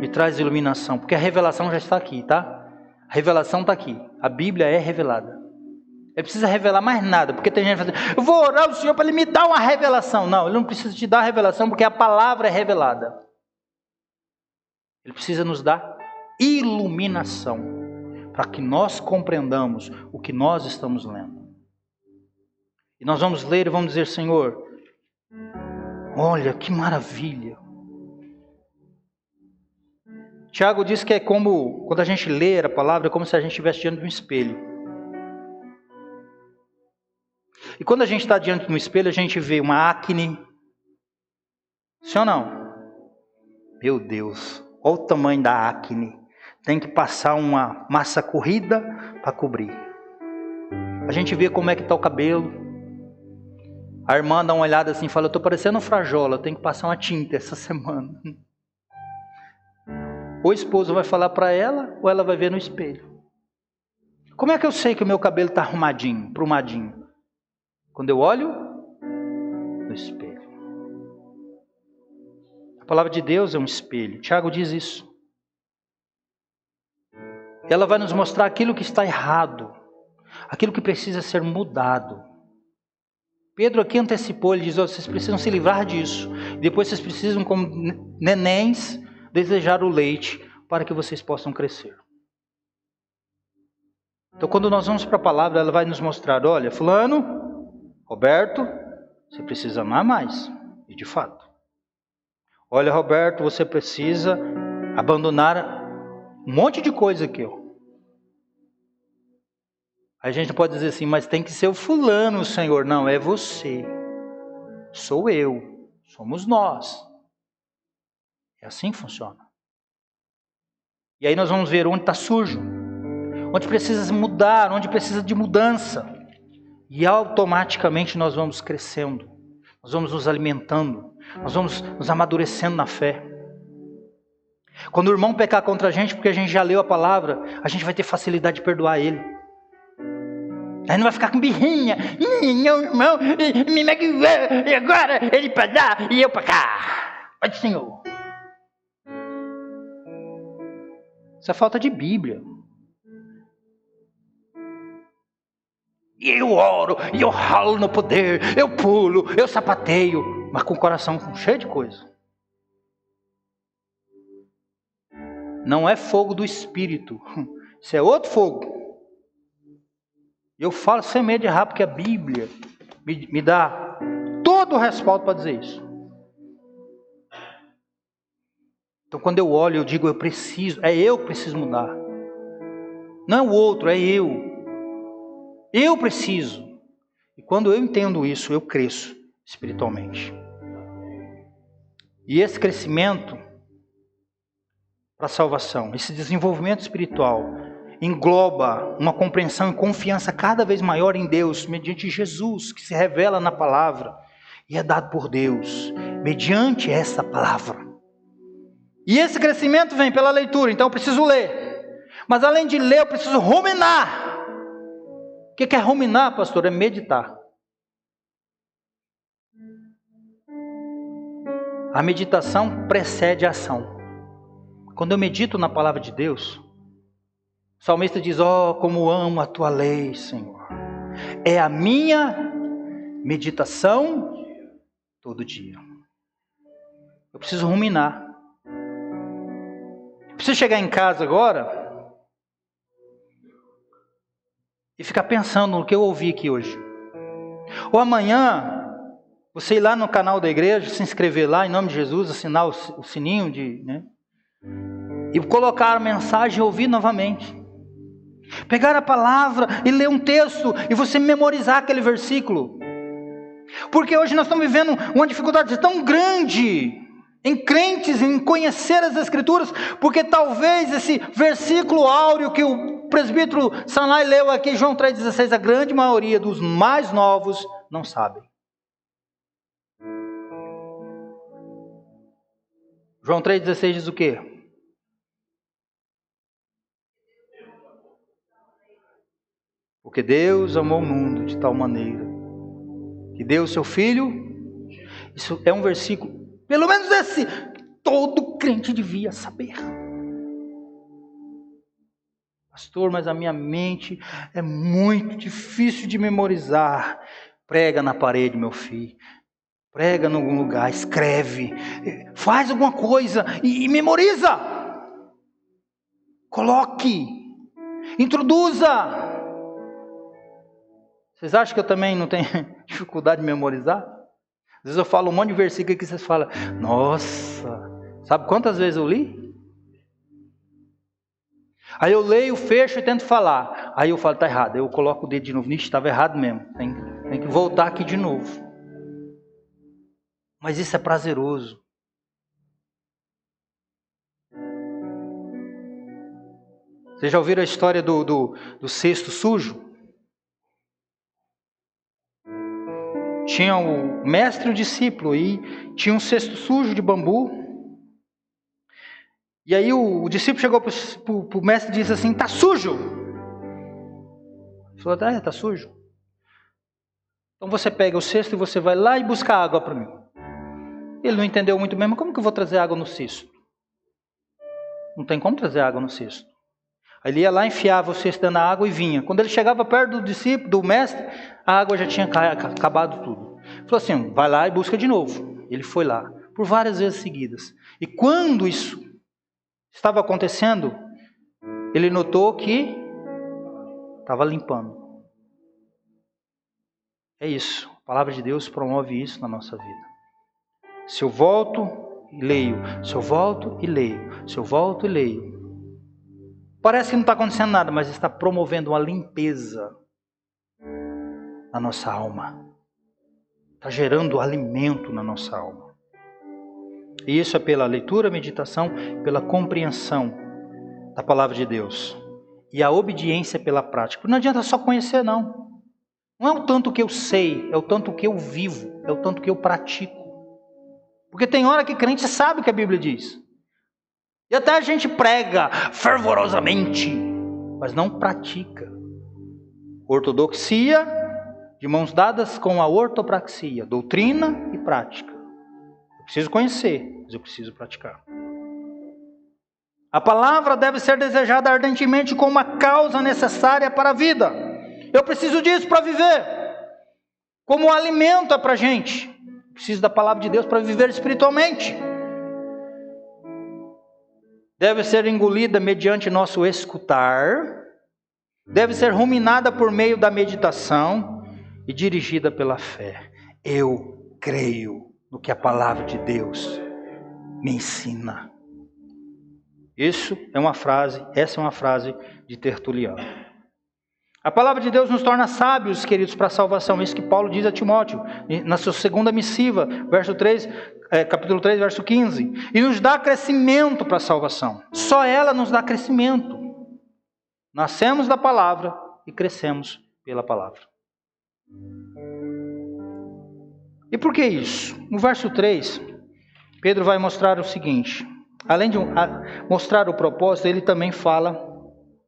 Me traz iluminação, porque a revelação já está aqui, tá? A revelação está aqui. A Bíblia é revelada. Ele precisa revelar mais nada, porque tem gente que fala: eu vou orar ao Senhor para Ele me dar uma revelação. Não, Ele não precisa te dar a revelação, porque a palavra é revelada. Ele precisa nos dar iluminação, para que nós compreendamos o que nós estamos lendo. E nós vamos ler e vamos dizer: Senhor, olha que maravilha. Tiago diz que é como, quando a gente lê a palavra, é como se a gente estivesse diante de um espelho. E quando a gente está diante de um espelho, a gente vê uma acne. Sim ou não? Meu Deus, olha o tamanho da acne. Tem que passar uma massa corrida para cobrir. A gente vê como é que está o cabelo. A irmã dá uma olhada assim e fala: eu estou parecendo um frajola, eu tenho que passar uma tinta essa semana. Ou o esposo vai falar para ela, ou ela vai ver no espelho. Como é que eu sei que o meu cabelo está arrumadinho, prumadinho? Quando eu olho no espelho. A palavra de Deus é um espelho. Tiago diz isso. Ela vai nos mostrar aquilo que está errado, aquilo que precisa ser mudado. Pedro aqui antecipou, ele diz: vocês precisam se livrar disso. Depois vocês precisam, como nenéns, desejar o leite para que vocês possam crescer. Então, quando nós vamos para a palavra, ela vai nos mostrar: olha, fulano, Roberto, você precisa amar mais. E de fato. Olha, Roberto, você precisa abandonar um monte de coisa aqui. A gente pode dizer assim: mas tem que ser o fulano, Senhor. Não, é você. Sou eu. Somos nós. É assim que funciona. E aí nós vamos ver onde está sujo, onde precisa mudar, onde precisa de mudança. E automaticamente nós vamos crescendo, nós vamos nos alimentando, nós vamos nos amadurecendo na fé. Quando o irmão pecar contra a gente, porque a gente já leu a palavra, a gente vai ter facilidade de perdoar ele. Aí não vai ficar com birrinha: meu irmão me magoou, e agora ele para lá e eu para cá. Pode, Senhor. Isso é falta de Bíblia. E eu oro, e eu ralo no poder, eu pulo, eu sapateio, mas com o coração cheio de coisa. Não é fogo do Espírito, isso é outro fogo. Eu falo sem medo de errar, porque a Bíblia me dá todo o respaldo para dizer isso. Então, quando eu olho, eu digo: eu preciso, é eu que preciso mudar. Não é o outro, é eu. Eu preciso. E quando eu entendo isso, eu cresço espiritualmente. E esse crescimento para a salvação, esse desenvolvimento espiritual, engloba uma compreensão e confiança cada vez maior em Deus, mediante Jesus, que se revela na palavra. E é dado por Deus, mediante essa palavra. E esse crescimento vem pela leitura, então eu preciso ler. Mas além de ler, eu preciso ruminar. O que é ruminar, pastor? É meditar. A meditação precede a ação. Quando eu medito na palavra de Deus, o salmista diz: ó, como amo a tua lei, Senhor. É a minha meditação todo dia. Eu preciso ruminar. Eu preciso chegar em casa agora e ficar pensando no que eu ouvi aqui hoje. Ou amanhã, você ir lá no canal da igreja, se inscrever lá, em nome de Jesus, assinar o sininho, e colocar a mensagem e ouvir novamente. Pegar a palavra e ler um texto e você memorizar aquele versículo. Porque hoje nós estamos vivendo uma dificuldade tão grande em crentes, em conhecer as Escrituras, porque talvez esse versículo áureo que o presbítero Sanlai leu aqui, João 3,16, a grande maioria dos mais novos não sabem. João 3,16 diz o quê? Porque Deus amou o mundo de tal maneira que deu o seu Filho. Isso é um versículo, pelo menos esse, todo crente devia saber. Pastor, mas a minha mente é muito difícil de memorizar. Prega na parede, meu filho. Prega em algum lugar, escreve. Faz alguma coisa e memoriza. Coloque. Introduza. Vocês acham que eu também não tenho dificuldade de memorizar? Às vezes eu falo um monte de versículo que vocês falam: nossa, sabe quantas vezes eu li? Aí eu leio, fecho e tento falar. Aí eu falo: está errado. Aí eu coloco o dedo de novo. Nisso, estava errado mesmo. Tem que voltar aqui de novo. Mas isso é prazeroso. Vocês já ouviram a história do cesto sujo? Tinha o mestre e o discípulo, e tinha um cesto sujo de bambu. E aí o discípulo chegou para o mestre e disse assim: está sujo. Ele falou: está sujo. Então você pega o cesto e você vai lá e busca água para mim. Ele não entendeu muito bem: mas como que eu vou trazer água no cesto? Não tem como trazer água no cesto. Aí ele ia lá, enfiava o cesto na água e vinha. Quando ele chegava perto do discípulo, do mestre, a água já tinha acabado tudo. Ele falou assim: vai lá e busca de novo. Ele foi lá, por várias vezes seguidas. E quando isso estava acontecendo, ele notou que estava limpando. É isso. A palavra de Deus promove isso na nossa vida. Se eu volto e leio, se eu volto e leio, se eu volto e leio, parece que não está acontecendo nada, mas está promovendo uma limpeza na nossa alma. Está gerando alimento na nossa alma. E isso é pela leitura, meditação, pela compreensão da palavra de Deus. E a obediência pela prática. Não adianta só conhecer, não. Não é o tanto que eu sei, é o tanto que eu vivo, é o tanto que eu pratico. Porque tem hora que crente sabe o que a Bíblia diz. E até a gente prega fervorosamente, mas não pratica. Ortodoxia de mãos dadas com a ortopraxia, doutrina e prática. Eu preciso conhecer, mas eu preciso praticar. A palavra deve ser desejada ardentemente como uma causa necessária para a vida. Eu preciso disso para viver. Como alimento é para a gente. Preciso da palavra de Deus para viver espiritualmente. Deve ser engolida mediante nosso escutar. Deve ser ruminada por meio da meditação e dirigida pela fé. Eu creio no que a palavra de Deus me ensina. Essa é uma frase de Tertuliano. A palavra de Deus nos torna sábios, queridos, para a salvação. Isso que Paulo diz a Timóteo, na sua segunda missiva, capítulo 3, verso 15. E nos dá crescimento para a salvação. Só ela nos dá crescimento. Nascemos da palavra e crescemos pela palavra. E por que isso? No verso 3, Pedro vai mostrar o seguinte: além de mostrar o propósito, ele também fala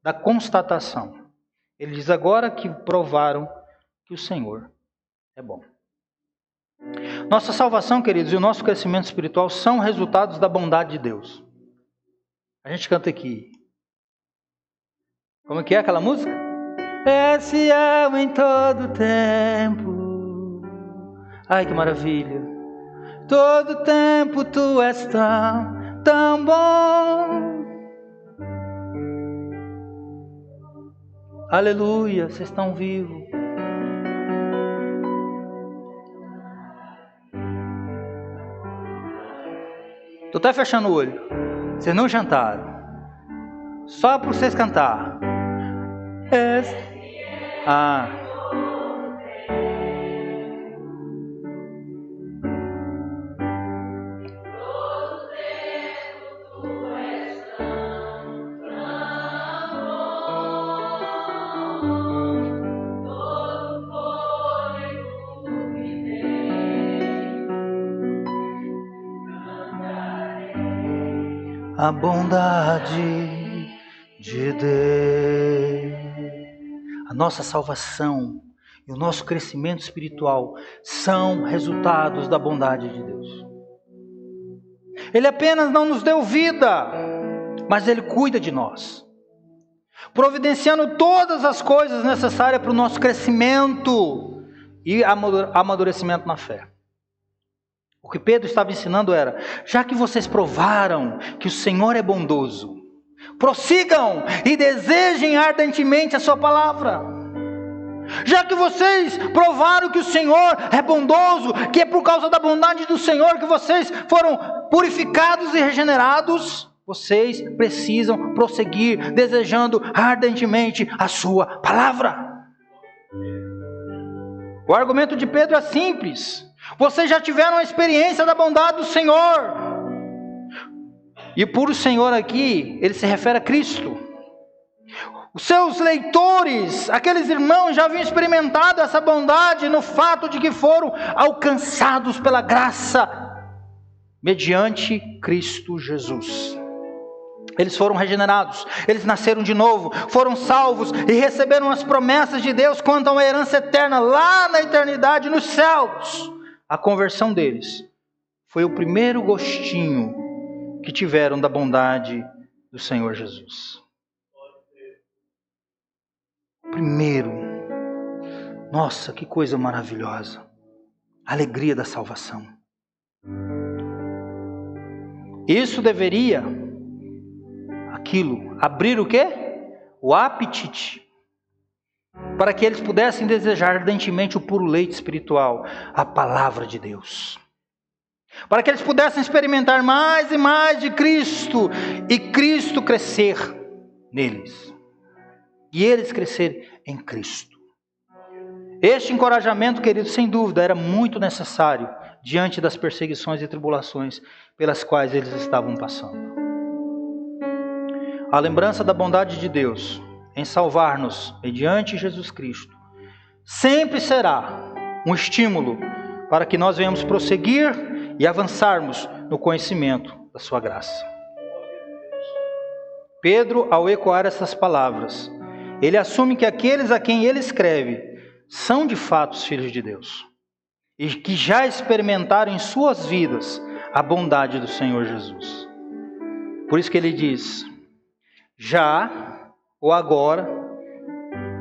da constatação. Ele diz: agora que provaram que o Senhor é bom. Nossa salvação, queridos, e o nosso crescimento espiritual são resultados da bondade de Deus. A gente canta aqui. Como é que é aquela música? És fiel em todo tempo. Ai, que maravilha. Todo tempo tu és tão, tão bom. Aleluia, vocês estão vivos. Estou até fechando o olho. Vocês não jantaram. Só por vocês cantar. A bondade de Deus, a nossa salvação e o nosso crescimento espiritual são resultados da bondade de Deus. Ele apenas não nos deu vida, mas Ele cuida de nós, providenciando todas as coisas necessárias para o nosso crescimento e amadurecimento na fé. O que Pedro estava ensinando era: já que vocês provaram que o Senhor é bondoso, prossigam e desejem ardentemente a sua palavra. Já que vocês provaram que o Senhor é bondoso, que é por causa da bondade do Senhor que vocês foram purificados e regenerados, vocês precisam prosseguir desejando ardentemente a sua palavra. O argumento de Pedro é simples. Vocês já tiveram a experiência da bondade do Senhor. E por o Senhor aqui, ele se refere a Cristo. Os seus leitores, aqueles irmãos, já haviam experimentado essa bondade no fato de que foram alcançados pela graça mediante Cristo Jesus. Eles foram regenerados, eles nasceram de novo, foram salvos e receberam as promessas de Deus quanto a uma herança eterna lá na eternidade, nos céus. A conversão deles foi o primeiro gostinho que tiveram da bondade do Senhor Jesus. Primeiro. Nossa, que coisa maravilhosa. A alegria da salvação. Isso deveria, abrir o quê? O apetite. Para que eles pudessem desejar ardentemente o puro leite espiritual, a palavra de Deus. Para que eles pudessem experimentar mais e mais de Cristo, e Cristo crescer neles. E eles crescerem em Cristo. Este encorajamento, queridos, sem dúvida, era muito necessário diante das perseguições e tribulações pelas quais eles estavam passando. A lembrança da bondade de Deus em salvar-nos mediante Jesus Cristo sempre será um estímulo para que nós venhamos prosseguir e avançarmos no conhecimento da sua graça. Pedro, ao ecoar essas palavras, ele assume que aqueles a quem ele escreve são de fato os filhos de Deus e que já experimentaram em suas vidas a bondade do Senhor Jesus. Por isso que ele diz: já ou agora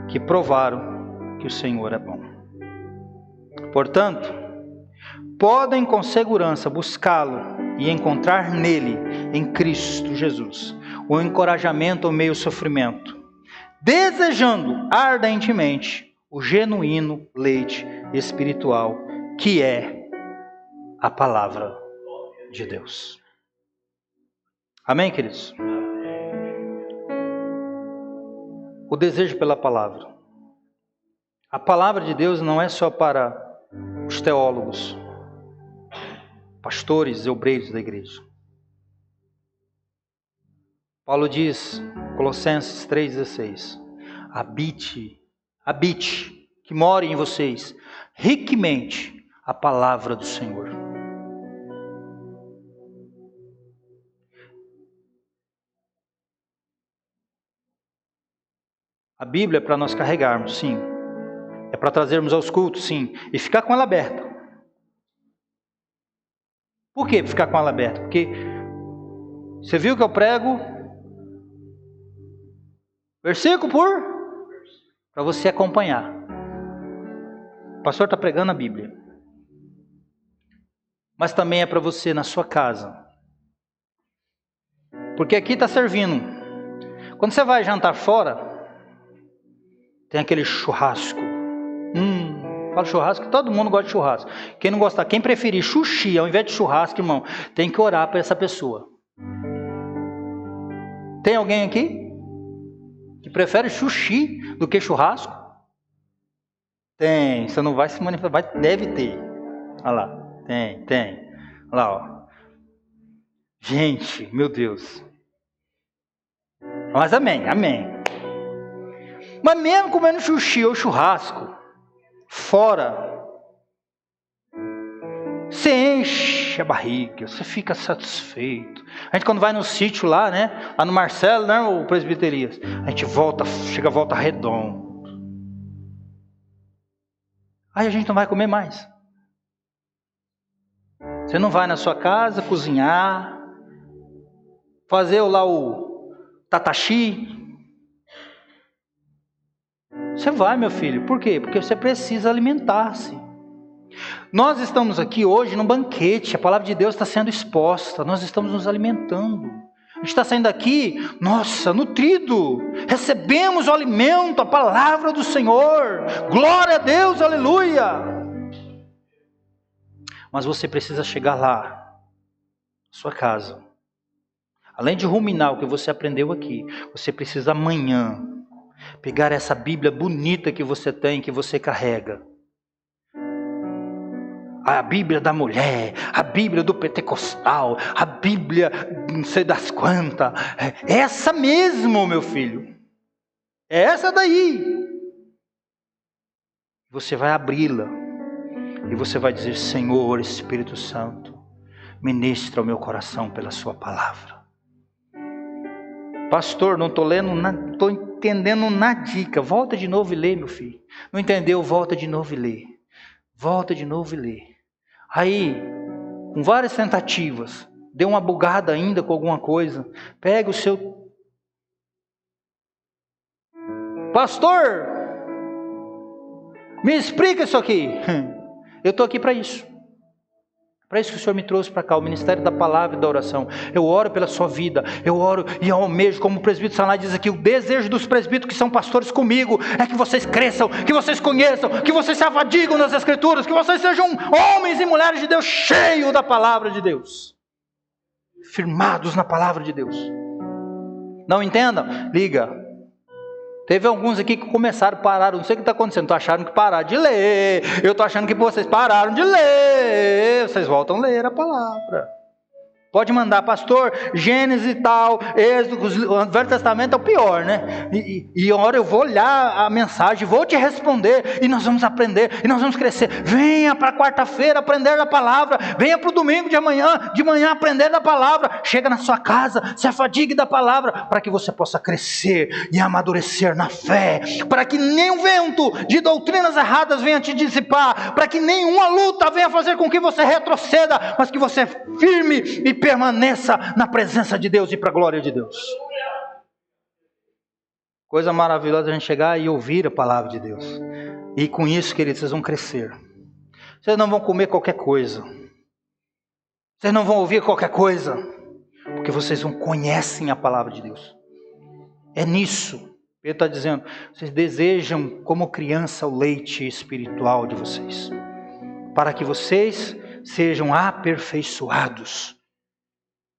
que provaram que o Senhor é bom. Portanto, podem com segurança buscá-lo e encontrar nele, em Cristo Jesus, o encorajamento ao meio do sofrimento, desejando ardentemente o genuíno leite espiritual, que é a palavra de Deus. Amém, queridos? O desejo pela palavra. A palavra de Deus não é só para os teólogos, pastores e obreiros da igreja. Paulo diz, Colossenses 3,16: habite, que more em vocês ricamente a palavra do Senhor. A Bíblia é para nós carregarmos, sim. É para trazermos aos cultos, sim. E ficar com ela aberta. Por que ficar com ela aberta? Porque você viu que eu prego versículo para você acompanhar. O pastor está pregando a Bíblia. Mas também é para você na sua casa. Porque aqui está servindo. Quando você vai jantar fora, tem aquele churrasco. Fala churrasco, todo mundo gosta de churrasco. Quem não gosta, quem preferir sushi ao invés de churrasco, irmão, tem que orar para essa pessoa. Tem alguém aqui que prefere sushi do que churrasco? Tem, você não vai se manifestar, deve ter. Olha lá, tem. Olha lá, ó. Gente, meu Deus. Mas amém. Mas mesmo comendo sushi ou churrasco, fora, você enche a barriga, você fica satisfeito. A gente quando vai no sítio lá, né? Lá no Marcelo, né? O Presbiterias, a gente volta redondo. Aí a gente não vai comer mais. Você não vai na sua casa cozinhar, fazer lá o tataxi. Você vai, meu filho. Por quê? Porque você precisa alimentar-se. Nós estamos aqui hoje num banquete. A palavra de Deus está sendo exposta. Nós estamos nos alimentando. A gente está saindo daqui, nossa, nutrido. Recebemos o alimento, a palavra do Senhor. Glória a Deus, aleluia. Mas você precisa chegar lá, na sua casa. Além de ruminar o que você aprendeu aqui, você precisa amanhã pegar essa Bíblia bonita que você tem, que você carrega. A Bíblia da mulher, a Bíblia do pentecostal, a Bíblia não sei das quantas. Essa mesmo, meu filho. É essa daí. Você vai abri-la. E você vai dizer: Senhor Espírito Santo, ministra o meu coração pela sua palavra. Pastor, não estou lendo, não estou entendendo nadica. Volta de novo e lê, meu filho. Não entendeu? Volta de novo e lê. Volta de novo e lê. Aí, com várias tentativas, deu uma bugada ainda com alguma coisa. Pega o seu... Pastor, me explica isso aqui. Eu estou aqui para isso. Para isso que o Senhor me trouxe para cá, o ministério da palavra e da oração. Eu oro pela sua vida, eu oro e almejo, como o presbítero Sanlai diz aqui, o desejo dos presbíteros que são pastores comigo é que vocês cresçam, que vocês conheçam, que vocês se avadigam nas Escrituras, que vocês sejam homens e mulheres de Deus cheios da palavra de Deus, firmados na palavra de Deus. Não entendam? Liga. Teve alguns aqui que pararam, não sei o que está acontecendo, estou achando que pararam de ler, eu estou achando que vocês pararam de ler, vocês voltam a ler a palavra. Pode mandar, pastor, Gênesis e tal, Êxodo, o Velho Testamento é o pior, né? E uma hora eu vou olhar a mensagem, vou te responder, e nós vamos aprender, e nós vamos crescer. Venha para quarta-feira aprender da palavra, venha para o domingo de manhã aprender da palavra. Chega na sua casa, se afadigue da palavra, para que você possa crescer e amadurecer na fé, para que nenhum vento de doutrinas erradas venha te dissipar, para que nenhuma luta venha fazer com que você retroceda, mas que você firme e permaneça na presença de Deus e para a glória de Deus. Coisa maravilhosa a gente chegar e ouvir a palavra de Deus. E com isso, queridos, vocês vão crescer. Vocês não vão comer qualquer coisa. Vocês não vão ouvir qualquer coisa. Porque vocês não conhecem a palavra de Deus. É nisso. Ele está dizendo, vocês desejam como criança o leite espiritual de vocês. Para que vocês sejam aperfeiçoados.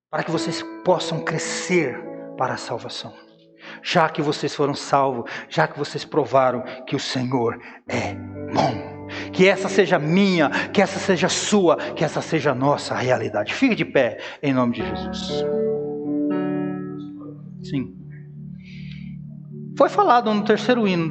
Para que vocês possam crescer para a salvação. Já que vocês foram salvos, já que vocês provaram que o Senhor é bom. Que essa seja minha, que essa seja sua, que essa seja a nossa realidade. Fique de pé, em nome de Jesus. Sim. Foi falado no terceiro hino